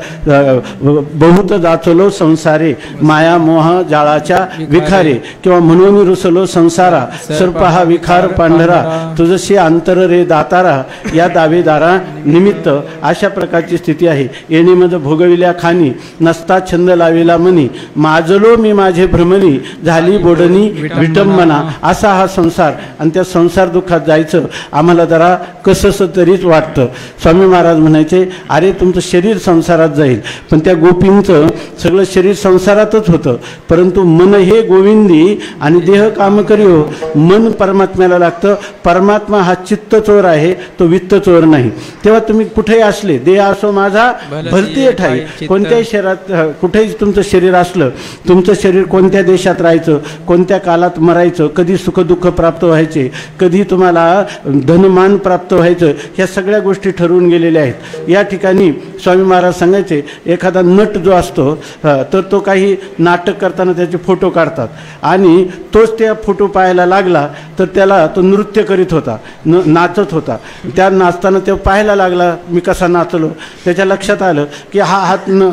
बहुत जाचलो संसारे माया मोह जाळाच्या विखारे, किंवा म्हणून रुसलो संसारा सर्प हा विखार पांढरा, तुझशी अंतर रे दातारा या दावेदारा निमित्त. अशा प्रकारची स्थिती आहे. येणीमध्ये भोगविल्या खानी नसता छंद लाविला मनी, माजलो मी माझे भ्रमणी झाली बोडणी विटंबना. असा हा संसार. आणि त्या संसार दुःखात जायचं आम्हाला जरा कसंसं तरीच वाटतं. स्वामी महाराज म्हणायचे, अरे तुमचं शरीर संसारात जाईल, पण त्या गोपींचं सगळं शरीर संसारातच होतं, परंतु मन हे गोविंदी आणि देह काम करियो. मन परमात्म्याला लागतं. परमात्मा हा चित्त चोर आहे, तो वित्त चोर नाही. तेव्हा तुम्ही कुठेही असले, देह असो माझा भलती ठाई, कोणत्याही शहरात कुठेही तुमचं शरीर असलं, तुमचं शरीर कोणत्या देशात राहायचं, कोणत्या कालात मरायचं, कधी सुखदुःख प्राप्त व्हायचे, कधी तुम्हाला धनमान प्राप्त व्हायचं, ह्या सगळ्या गोष्टी ठरवून गेलेल्या आहेत. या ठिकाणी स्वामी महाराज सांगायचे, एखादा नट जो असतो तर तो काही नाटक करताना त्याचे फोटो काढतात आणि तोच त्या फोटो पाहायला लागला तर त्याला तो नृत्य करीत होता, नाचत होता. त्या नाचताना तो पाहायला लागला मी कसा नाचलो. त्याच्या लक्षात आलं की हा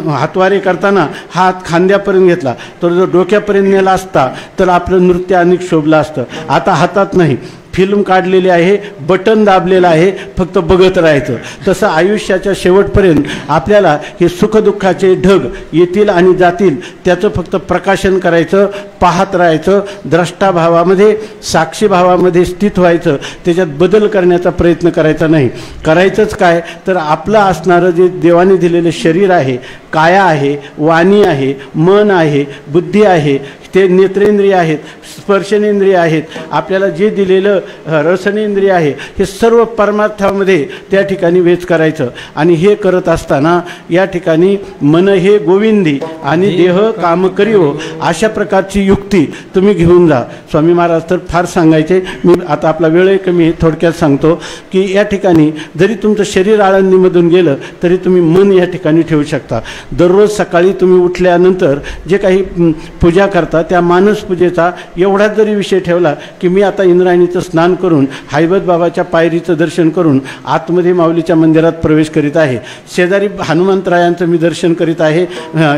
हातवारे करताना हात खांद्यापर्यंत घेतला, तर जो डोक्यापर्यंत नेला असता तर आपलं नृत्य अनेक शोभलं असतं. आता हातात नाही, फिल्म काढलेली आहे, बटन दाबलेलं आहे, फक्त बघत राहायचं. तसं आयुष्याच्या शेवटपर्यंत आपल्याला हे सुखदुःखाचे ढग येतील आणि जातील, त्याचं फक्त प्रकाशन करायचं, पाहत राहायचं, द्रष्टाभावामध्ये साक्षीभावामध्ये स्थित व्हायचं, त्याच्यात बदल करण्याचा प्रयत्न करायचा नाही. करायचंच काय तर आपलं असणारं जे देवाने दिलेलं शरीर आहे, काया आहे, वाणी आहे, मन आहे, बुद्धी आहे, ते नेत्रेंद्रिय आहेत, स्पर्शनेंद्रिय आहेत, आपल्याला जे दिलेलं रसनेंद्रिय आहे, हे सर्व परमार्थामध्ये त्या ठिकाणी वेच करायचं. आणि हे करत असताना या ठिकाणी मन हे गोविंदी आणि देह काम करियो, अशा प्रकारची युक्ती तुम्ही घेऊन जा. स्वामी महाराज तर फार सांगायचे. मी आता आपला वेळही कमी, थोडक्यात सांगतो की या ठिकाणी जरी तुमचं शरीर आळंदीमधून गेलं तरी तुम्ही मन या ठिकाणी ठेवू शकता. दररोज सकाळी तुम्ही उठल्यानंतर जे काही पूजा करता त्या मानस पूजेचा एवढाच जरी विषय ठेवला की मी आता इंद्रायणीचं स्नान करून हैबत बाबाच्या पायरीचं दर्शन करून आतमध्ये माऊलीच्या मंदिरात प्रवेश करीत आहे, शेजारी हनुमंतरायांचं मी दर्शन करीत आहे,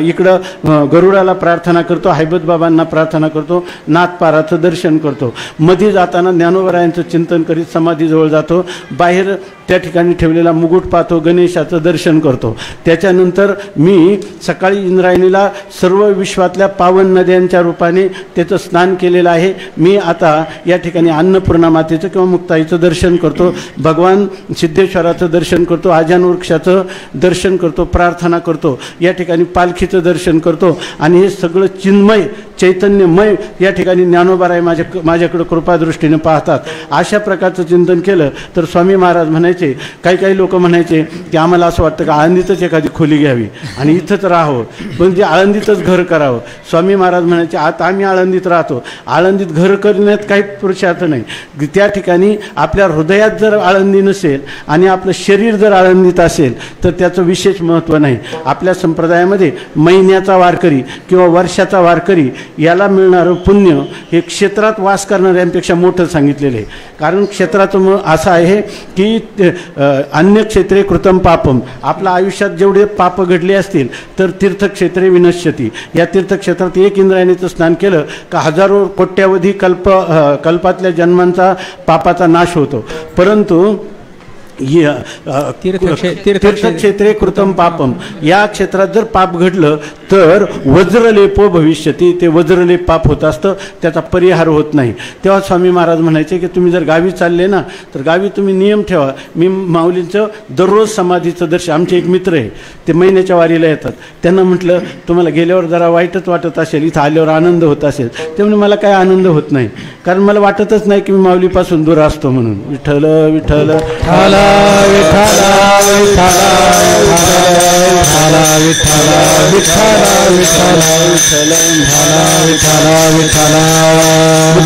इकडं गरुडाला प्रार्थना करतो, हैबत बाबांना प्रार्थना करतो, नाथपाराचं दर्शन करतो, मध्ये जाताना ज्ञानोबरायांचं चिंतन करीत समाधीजवळ जातो, बाहेर त्या ठिकाणी ठेवलेला मुकुट पाहतो, गणेशाचं दर्शन करतो. त्याच्यानंतर मी सकाळी इंद्रायणीला सर्व विश्वातल्या पावन नद्यांच्या रूपाने त्याचं स्नान केलेलं आहे. मी आता या ठिकाणी अन्नपूर्णा मातेचं किंवा मुक्ताईचं दर्शन करतो, भगवान सिद्धेश्वराचं दर्शन करतो, आजान वृक्षाचं दर्शन करतो, प्रार्थना करतो, या ठिकाणी पालखीचं दर्शन करतो. आणि हे सगळं चिन्मय चैतन्यमय या ठिकाणी ज्ञानोबाराय माझ्याकडं कृपादृष्टीने पाहतात. अशा प्रकारचं चिंतन केलं तर स्वामी महाराज म्हणायचे, काही लोक म्हणायचे की आम्हाला असं वाटतं की आळंदीतच एखादी खोली घ्यावी आणि इथंच राहावं, म्हणजे आळंदीतच घर करावं. स्वामी महाराज म्हणायचे, आता आम्ही आळंदीत राहतो, आळंदीत घर करण्यात काही पुरुषार्थ नाही. त्या ठिकाणी आपल्या हृदयात जर आळंदी नसेल आणि आपलं शरीर जर आळंदीत असेल तर त्याचं विशेष महत्त्व नाही. आपल्या संप्रदायामध्ये महिन्याचा वारकरी किंवा वर्षाचा वारकरी याला मिळणारं पुण्य हे क्षेत्रात वास करणाऱ्यांपेक्षा मोठं सांगितलेलं आहे. कारण क्षेत्राचं असं आहे की अन्य क्षेत्रे कृतम पापम, आपल्या आयुष्यात जेवढे पाप घडले असतील तर तीर्थक्षेत्रे विनश्यती, या तीर्थक्षेत्रात एक इंद्रायणीचं स्नान केलं का हजारो कोट्यावधी कल्पातल्या जन्मांचा पापाचा नाश होतो. परंतु तीर्थक्षेत्रे कृतम पापम, या क्षेत्रात जर पाप घडलं तर वज्रलेपो भविष्यती, ते वज्रलेप पाप होत असतं, त्याचा परिहार होत नाही. तेव्हा स्वामी महाराज म्हणायचे की तुम्ही जर गावी चालले ना तर गावी तुम्ही नियम ठेवा. मी माऊलींचं दररोज समाधीचं दर्शन, आमचे एक मित्र आहे ते महिन्याच्या वारीला येतात, त्यांना म्हटलं तुम्हाला गेल्यावर जरा वाईटच वाटत असेल, इथं आल्यावर आनंद होत असेल. ते म्हणजे मला काय आनंद होत नाही, कारण मला वाटतच नाही की मी माऊलीपासून दूर असतो म्हणून. विठ्ठल विठ्ठल विठ्ठला विठ्ठला विठ्ठला विठ्ठला विठ्ठल विठ्ठल विठ्ठल विठ्ठल विठ्ठल.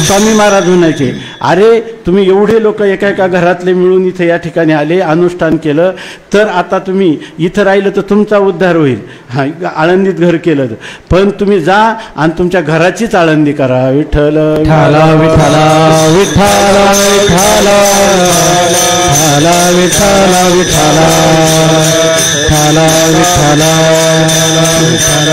स्वामी महाराज म्हणायचे, अरे तुम्ही एवढे लोक एका एका घरातले मिळून इथे या ठिकाणी आले, अनुष्ठान केलं, तर आता तुम्ही इथं राहिलं तर तुमचा उद्धार होईल. हां, आळंदीत घर केलं, पण तुम्ही जा आणि तुमच्या घराचीच आळंदी करा. विठ्ठल विठ्ठल विठ्ठल विठ्ठल विठ्ठल विठ्ठल विठ्ठल विठ्ठल विठ्ठल.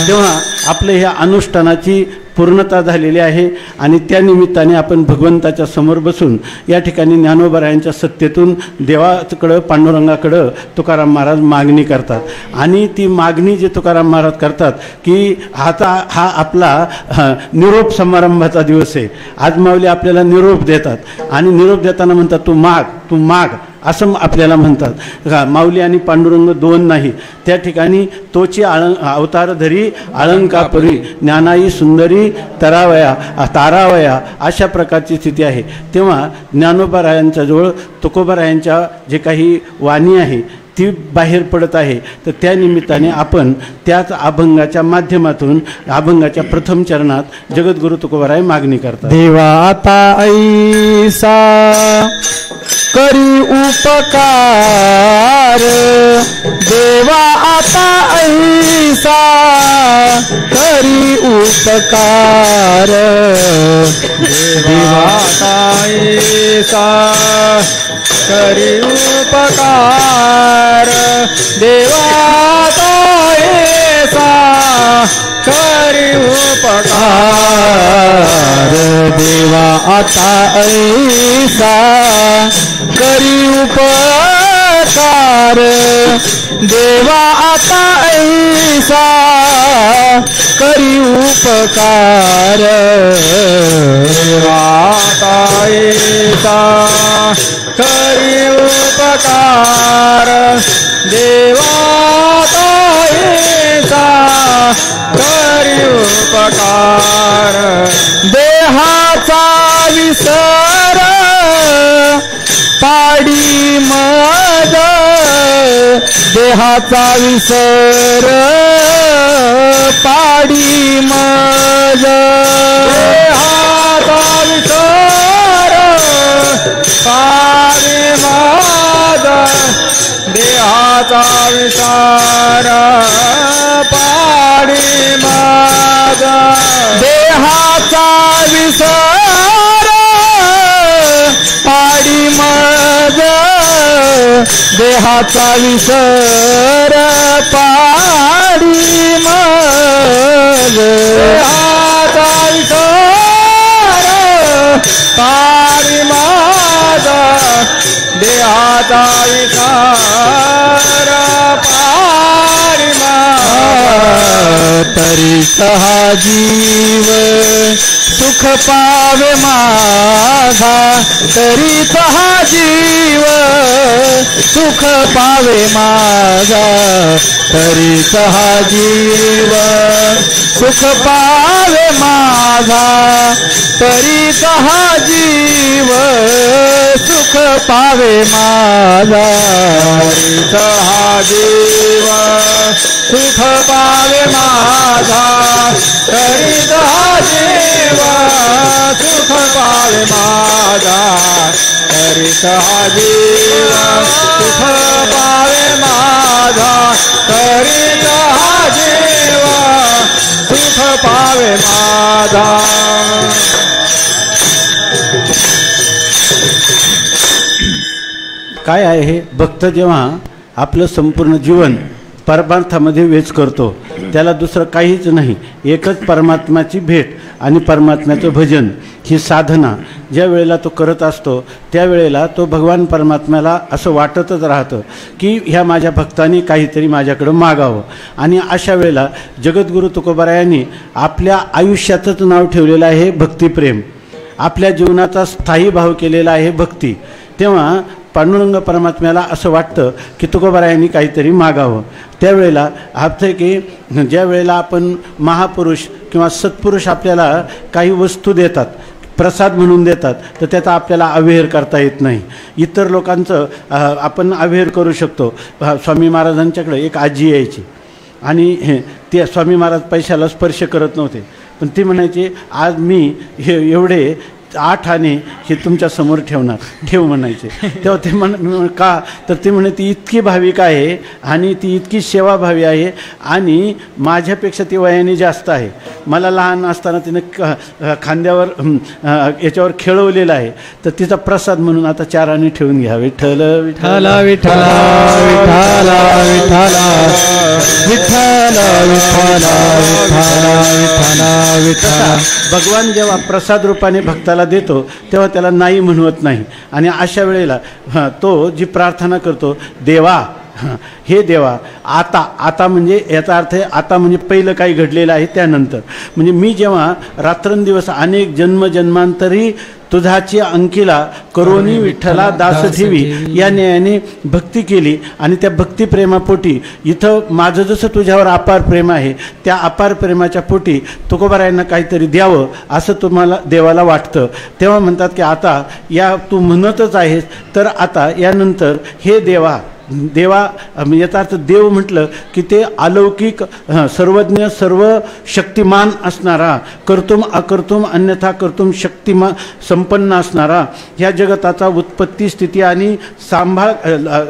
तेव्हा आपल्या ह्या अनुष्ठानाची पूर्णता झालेली आहे आणि त्या निमित्ताने आपण भगवंताच्या समोर बसून या ठिकाणी ज्ञानोबरायांच्या सत्तेतून देवाकडं पांडुरंगाकडं तुकाराम महाराज मागणी करतात. आणि ती मागणी जी तुकाराम महाराज करतात की आता हा आपला निरोप समारंभाचा दिवस आहे. आज माऊली आपल्याला निरोप देतात आणि निरोप देताना म्हणतात तू माग असं आपल्याला म्हणतात. माऊली आणि पांडुरंग दोन नाही, त्या ठिकाणी तोची अवतार धरी अलंकापुरी ज्ञानाई सुंदरी तारावया अशा प्रकारची स्थिती आहे. तेव्हा ज्ञानोबारायांच्याजवळ तुकोबारायांच्या जे काही वाणी आहे ती बाहेर पडत आहे. तर त्या निमित्ताने आपण त्याच अभंगाच्या माध्यमातून अभंगाच्या प्रथम चरणात जगद्गुरु तुकोबाराय मागणी करतात. देवा आता ऐसा करी उपकार, देवा आता ऐसा करी उपकार, देवा आता ऐसा करी उपकार, देवा आता ऐसा करी उपकार, देवा आता ऐसा करी उपकार, देवा आता ऐसा करी उपकार, देवा आता ऐसा करी उपकार, देवा आता ऐसा करी उपकार, देहाचा विसर पाडी मज, देहाचा विसर पाडी मज, देहाचा विसर पाडी मज, देहाचा विसर पाडी मज, देहाचा विसर पाडी मज, देहाचा विसर पाडी मज, देहाचा विसर पाडी मज, देहाचा विसर पाडी मज, तरी सहा जीव सुख पावे माझा, तरी सहा जीव सुख पावे माझा, तरी सहा जीव सुख पावे माझा, तरी सहा जीव सुख पावे माझा, तरी सहा जीव सुख पावे माझा, तरी सहा जीव सुख पावे माझा, तरी सहा जीव सुख पावे माझा, तरी सहा जीव सुख पावे माझा. काय आहे हे? भक्त जेव्हा आपलं संपूर्ण जीवन परमार्थामध्ये वेच करतो, त्याला दुसरं काहीच नाही, एकच परमात्म्याची भेट आणि परमात्म्याचं भजन ही साधना ज्या वेळेला तो करत असतो त्यावेळेला तो भगवान परमात्म्याला असं वाटतच राहतं की ह्या माझ्या भक्तांनी काहीतरी माझ्याकडं मागावं. आणि अशा वेळेला जगद्गुरु तुकोबारायांनी आपल्या आयुष्याचंच नाव ठेवलेलं आहे भक्तिप्रेम, आपल्या जीवनाचा स्थायी भाव केलेला आहे भक्ती. तेव्हा पांडुरंग परमात्म्याला असं वाटतं की तुकोबारायांनी काहीतरी मागावं. त्यावेळेला आपलं की ज्या वेळेला आपण महापुरुष किंवा सत्पुरुष आपल्याला काही वस्तू देतात, प्रसाद म्हणून देतात, तर त्याचा आपल्याला अवेअर करता येत नाही. इतर लोकांचं आपण अवेअर करू शकतो. स्वामी महाराजांच्याकडे एक आजी यायची, आणि ते स्वामी महाराज पैशाला स्पर्श करत नव्हते, पण ते म्हणायचे आज मी हे एवढे 8 आणे हे तुमच्या समोर ठेव म्हणायचे. तेव्हा ते का तर ते म्हणे ती इतकी भाविक आहे आणि ती इतकी सेवाभावी आहे आणि माझ्यापेक्षा ती वयाने जास्त आहे. मला लहान असताना तिनं खांद्यावर याच्यावर खेळवलेलं आहे, तर तिचा प्रसाद म्हणून आता 4 आणे ठेवून घ्या. विठ्ठल विठ्ठल विठ्ठल विठ्ठल विठ्ठल विठ्ठल विठ्ठल विठ्ठल. भगवान जेव्हा प्रसाद रूपाने भक्ताला देतो तेव्हा त्याला नाही म्हणवत नाही. आणि अशा वेळेला तो जी प्रार्थना करतो, देवा हे देवा आता म्हणजे याचा अर्थ आहे आता म्हणजे पहिलं काही घडलेलं आहे त्यानंतर. म्हणजे मी जेव्हा रात्रंदिवस अनेक जन्मांतरी तुझाची अंकिला करोनी विठ्ठला दास ठेवी या न्यायाने भक्ती केली आणि त्या भक्तिप्रेमापोटी इथं माझं जसं तुझ्यावर अपार प्रेम आहे त्या अपार प्रेमाच्या पोटी तुकोबारायांना काहीतरी द्यावं असं तुम्हाला देवाला वाटतं. तेव्हा म्हणतात की आता या तू म्हणतच आहेस तर आता यानंतर हे देवा याचा अर्थ देव म्हटलं की ते अलौकिक सर्वज्ञ सर्व शक्तिमान असणारा, कर्तुम अकर्तुम अन्यथा कर्तुम शक्तिमान संपन्न असणारा, ह्या जगताचा उत्पत्ती स्थिती आणि सांभाळ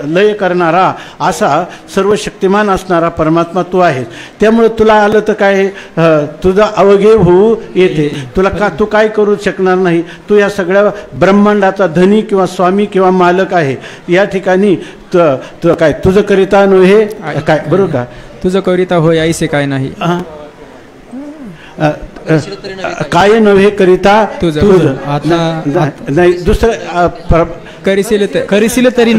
लय करणारा असा सर्व शक्तिमान असणारा परमात्मा तू आहेस. त्यामुळे तुला आलं तर काय तुझा अवघे होऊ येते. तू काय करू शकणार नाही. तू या सगळ्या ब्रह्मांडाचा धनी किंवा स्वामी किंवा मालक आहे. या ठिकाणी तुझं काय तुझं करिता नव्हे काय, बरोबर का, तुझं करिता होय ऐसे काय नाही, काय नव्हे करिता तुझं नाही दुसरं करिशील तरी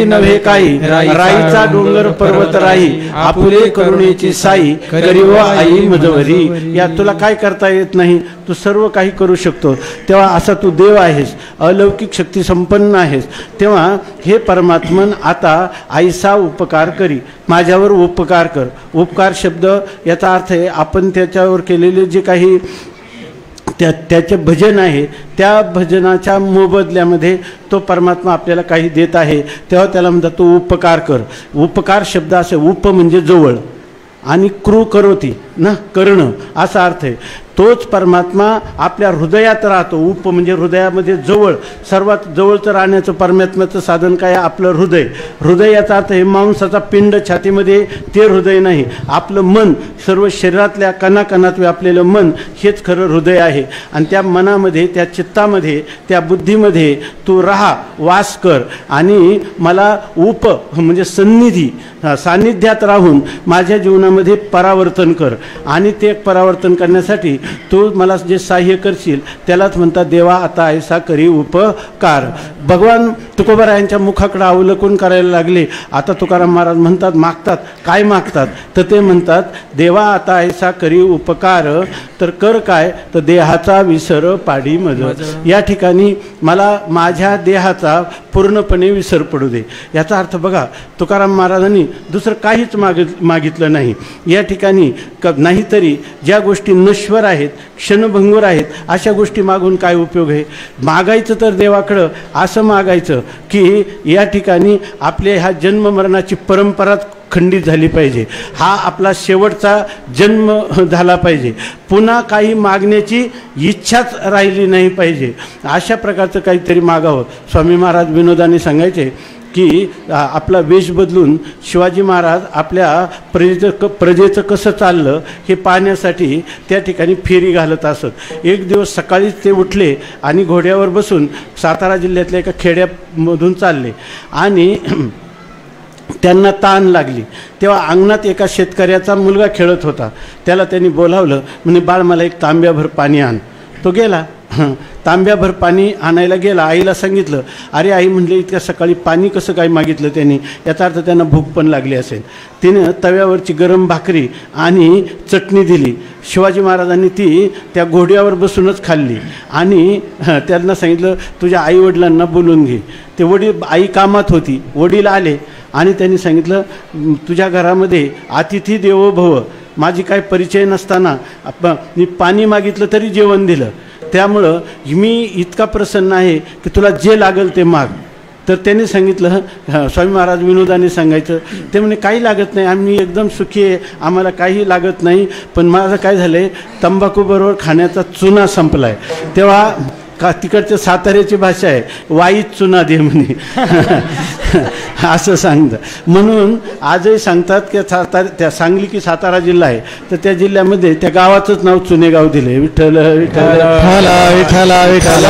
नव्हे काही, राईचा डोंगर पर्वत राई आपुले करुणेची साई करीव आई मजवरी. या तुला काय करता येत नाही, तू सर्व काही करू शकतो. तेव्हा असा तू देव आहेस, अलौकिक शक्ती संपन्न आहेस. तेव्हा हे परमात्मन आता आईसा उपकार करी, माझ्यावर उपकार कर. उपकार शब्द याचा अर्थ आहे आपण त्याच्यावर केलेले जे काही त्याचे भजन आहे त्या भजनाच्या मोबदल्यामध्ये तो परमात्मा आपल्याला काही देत आहे, तेव्हा त्याला म्हणतात तो उपकार कर. उपकार शब्द असे उप म्हणजे जवळ आणि कृ करोती ना करणं असा अर्थ आहे. तोच परमात्मा आपल्या हृदयात राहतो. उप म्हणजे हृदयामध्ये जवळ, सर्वात जवळचं राहण्याचं परमात्म्याचं साधन काय, आपलं हृदय. हृदय याचा अर्थ हे मांसाचा पिंड छातीमध्ये ते हृदय नाही. आपलं मन, सर्व शरीरातल्या कणाकणात व्यापलेलं मन हेच खरं हृदय आहे. आणि त्या मनामध्ये, त्या चित्तामध्ये, त्या बुद्धीमध्ये तू राहा, वास कर आणि मला उप म्हणजे सान्निध्यात राहून माझ्या जीवनामध्ये परावर्तन कर. आणि ते परावर्तन करण्यासाठी तू मला जे सहाय्य करशील त्यालाच म्हणतात देवा आता ऐसा करी उपकार. भगवान तुकोबारायांच्या मुखाकडे अवलोकन करायला लागले. आता तुकाराम महाराज म्हणतात, मागतात, काय मागतात तर ते म्हणतात देवा आता ऐसा करी उपकार, तर कर काय तर देहाचा विसर पाडी मज. या ठिकाणी मला माझ्या देहाचा पूर्णपणे विसर पडू दे. याचा अर्थ बघा, तुकाराम महाराजांनी दुसरं काहीच मागितलं नाही या ठिकाणी. नाहीतरी ज्या गोष्टी नश्वर आहेत, क्षणभंगूर आहेत, अशा गोष्टी मागून काय उपयोग आहे. मागायचं तर देवाकडं असं मागायचं की या ठिकाणी आपल्या ह्या जन्ममरणाची परंपराच खंडित झाली पाहिजे, हा आपला शेवटचा जन्म झाला पाहिजे, पुन्हा काही मागण्याची इच्छाच राहिली नाही पाहिजे. अशा प्रकारचं काहीतरी मागावं. स्वामी महाराज विनोदाने सांगायचे की आपला वेश बदलून शिवाजी महाराज आपल्या प्रजेचं कसं चाललं हे पाहण्यासाठी त्या ठिकाणी फेरी घालत असत. एक दिवस सकाळीच ते उठले आणि घोड्यावर बसून सातारा जिल्ह्यातल्या एका खेड्यामधून चालले आणि त्यांना ताण लागली. तेव्हा अंगणात एका शेतकऱ्याचा मुलगा खेळत होता. त्याला त्यांनी बोलावलं, म्हणे बाळ मला एक तांब्याभर पाणी आण. तो गेला, तांब्याभर पाणी आणायला गेला. आईला सांगितलं. अरे आई म्हणले इतक्या सकाळी पाणी कसं काय मागितलं त्यांनी, याचा अर्थ त्यांना भूक पण लागली असेल. तिनं तव्यावरची गरम भाकरी आणि चटणी दिली. शिवाजी महाराजांनी ती त्या घोड्यावर बसूनच खाल्ली आणि त्यांना सांगितलं तुझ्या आईवडिलांना बोलून घे. ते वडील, आई कामात होती, वडील आले आणि त्यांनी सांगितलं तुझ्या घरामध्ये अतिथी देवो भव, माझी काय परिचय नसताना मी पाणी मागितलं तरी जेवण दिलं. त्यामुळं मी इतका प्रसन्न आहे की तुला जे लागेल ते माग. तर त्यांनी सांगितलं, स्वामी महाराज विनोदाने सांगायचं, ते म्हणे काही लागत नाही, आम्ही एकदम सुखी आहे, आम्हाला काही लागत नाही, पण माझं काय झालं आहे, तंबाखूबरोबर खाण्याचा चुना संपला आहे. तेव्हा का तिकडच्या साताऱ्याची भाषा आहे, वाईत चुना दे म्हणे असं सांगतं. म्हणून आजही सांगतात की त्या सांगली की सातारा जिल्हा आहे, तर त्या जिल्ह्यामध्ये त्या गावाचंच नाव चुनेगाव दिले. विठ्ठल विठ्ठल विठ्ठल विठ्ठल विठ्ठल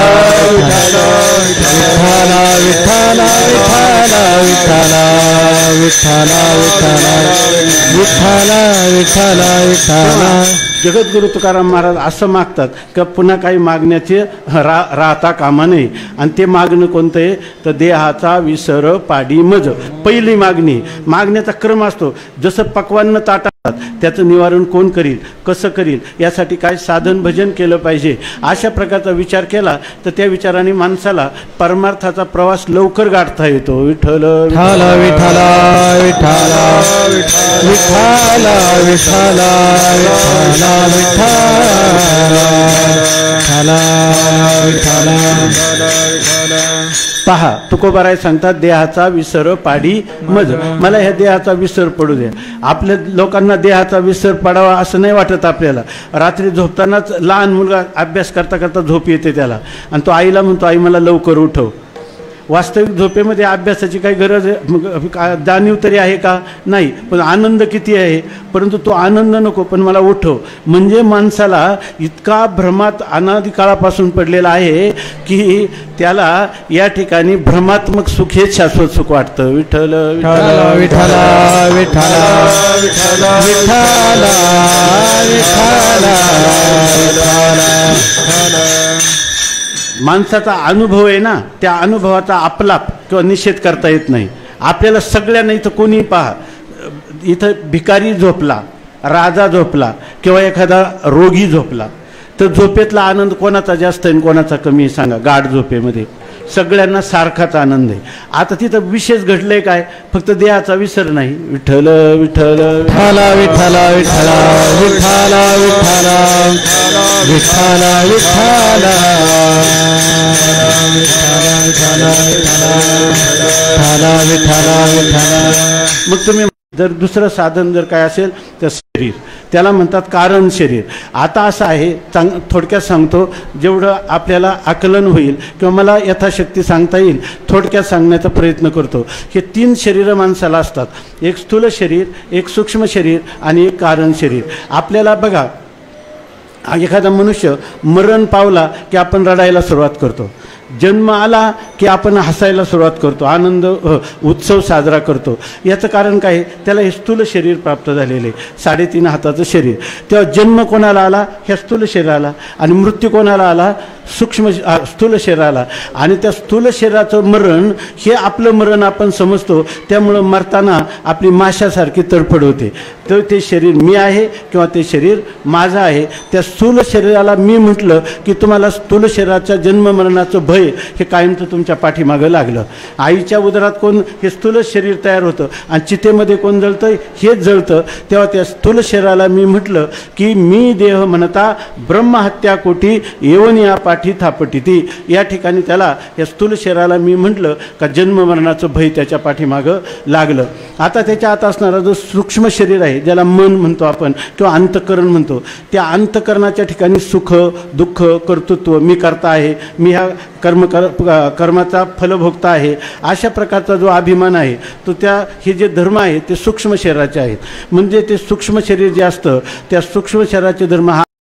विठ्ठल विठ्ठल विठ्ठल विठ्ठल विठ्ठल विठ्ठल. जगद्गुरु तुकाराम महाराज असं मागतात की पुन्हा काही मागण्याचे राहता कामा नये. आणि ते मागणं कोणतं आहे, तर देहाचा विसर पाडी मज. पहिली मागणी, मागण्याचा क्रम असतो. जसं पक्वान्न ताटात त्याचं निवारण कोण करील, कसं करील, यासाठी काय साधन भजन केलं पाहिजे, अशा प्रकारचा विचार केला तर त्या विचाराने माणसाला परमार्थाचा प्रवास लवकर गाठता येतो. विठ्ठल विठ्ठल विठ्ठल विठ्ठल विठ्ठल विठ्ठल पहा, तुकोबाराय सांगतात, देहाचा विसर पाडी मज. मला ह्या देहाचा विसर पडू द्या. आपल्या लोकांना देहाचा विसर पडावा असं नाही वाटत आपल्याला. रात्री झोपतानाच लहान मुलगा अभ्यास करता करता झोप येते त्याला, आणि तो आईला म्हणतो, आई मला लवकर उठव. वास्तविक झोपेमध्ये अभ्यासाची काही गरज जाणीव तरी आहे का? नाही. पण आनंद किती आहे, परंतु तो आनंद नको, पण मला उठव. म्हणजे माणसाला इतका भ्रमात अनादी काळापासून पडलेला आहे की त्याला या ठिकाणी भ्रमात्मक सुख हे शाश्वत सुख वाटतं. विठ्ठल विठ्ठल विठ्ठल विठ्ठल विठ्ठल माणसाचा अनुभव आहे ना, त्या अनुभवाचा आपलाप किंवा निषेध करता येत नाही आपल्याला. सगळ्यांना इथं कोणी पहा, इथं भिकारी झोपला, राजा झोपला किंवा एखादा रोगी झोपला, तर झोपेतला आनंद कोणाचा जास्त आहे कोणाचा कमी आहे सांगा? गाढ झोपेमध्ये सगळ्यांना सारखाच आनंद आहे. आता तिथं विशेष घडलंय काय, फक्त देहाचा विसर नाही. विठ्ठल विठ्ठल विठ्ठल विठ्ठल विठ्ठल विठ्ठल विठ्ठल विठ्ठल विठ्ठल विठ्ठल विठ्ठल. मग तुम्ही जर दुसरं साधन जर काय असेल तर शरीर, त्याला म्हणतात कारण शरीर. आता असं आहे, थोडक्यात सांगतो, जेवढं आपल्याला आकलन होईल किंवा मला यथाशक्ती सांगता येईल थोडक्यात सांगण्याचा प्रयत्न करतो. हे 3 शरीरं माणसाला असतात, एक स्थूल शरीर, एक सूक्ष्म शरीर आणि एक कारण शरीर. आपल्याला बघा, एखादा मनुष्य मरण पावला की आपण रडायला सुरुवात करतो, जन्म आला की आपण हसायला सुरुवात करतो, आनंद उत्सव साजरा करतो. याचं कारण काय, त्याला हे स्थूल शरीर प्राप्त झालेले, 3.5 हाताचं शरीर. तेव्हा जन्म कोणाला आला, ह्या स्थूल शरीराला, आणि मृत्यू कोणाला आला, सूक्ष्म स्थूल शरीराला. आणि त्या स्थूल शरीराचं मरण हे आपलं मरण आपण समजतो, त्यामुळं मरताना आपली माशासारखी तडफड होते. तर ते शरीर मी आहे किंवा ते शरीर माझं आहे. त्या स्थूल शरीराला मी म्हटलं की तुम्हाला स्थूल शरीराच्या जन्म मरणाचं भय हे कायमचं तुमच्या पाठीमागं लागलं. आईच्या उदरात कोण हे स्थूल शरीर तयार होतं आणि चितेमध्ये कोण जळतं, हेच जळतं. तेव्हा त्या स्थूल शरीराला मी म्हटलं की मी देह म्हणता ब्रह्महत्या कोटी येऊन या पाठी थापटिती. या ठिकाणी त्याला या स्थूल शरीराला मी म्हटलं का जन्म मरणाचं भय त्याच्या पाठीमागं लागलं. आता त्याच्या आत असणारा जो सूक्ष्म शरीर आहे, ज्याला मन म्हणतो आपण किंवा अंतःकरण म्हणतो, त्या अंतःकरणाच्या ठिकाणी सुख दुःख कर्तृत्व, मी करता आहे, मी ह्या कर्माचा फलभोगता आहे, अशा प्रकारचा जो अभिमान आहे तो हे जे धर्म आहे ते सूक्ष्म शरीराचे आहेत. म्हणजे ते सूक्ष्म शरीर जे असतं त्या सूक्ष्म शरीराचे धर्म हा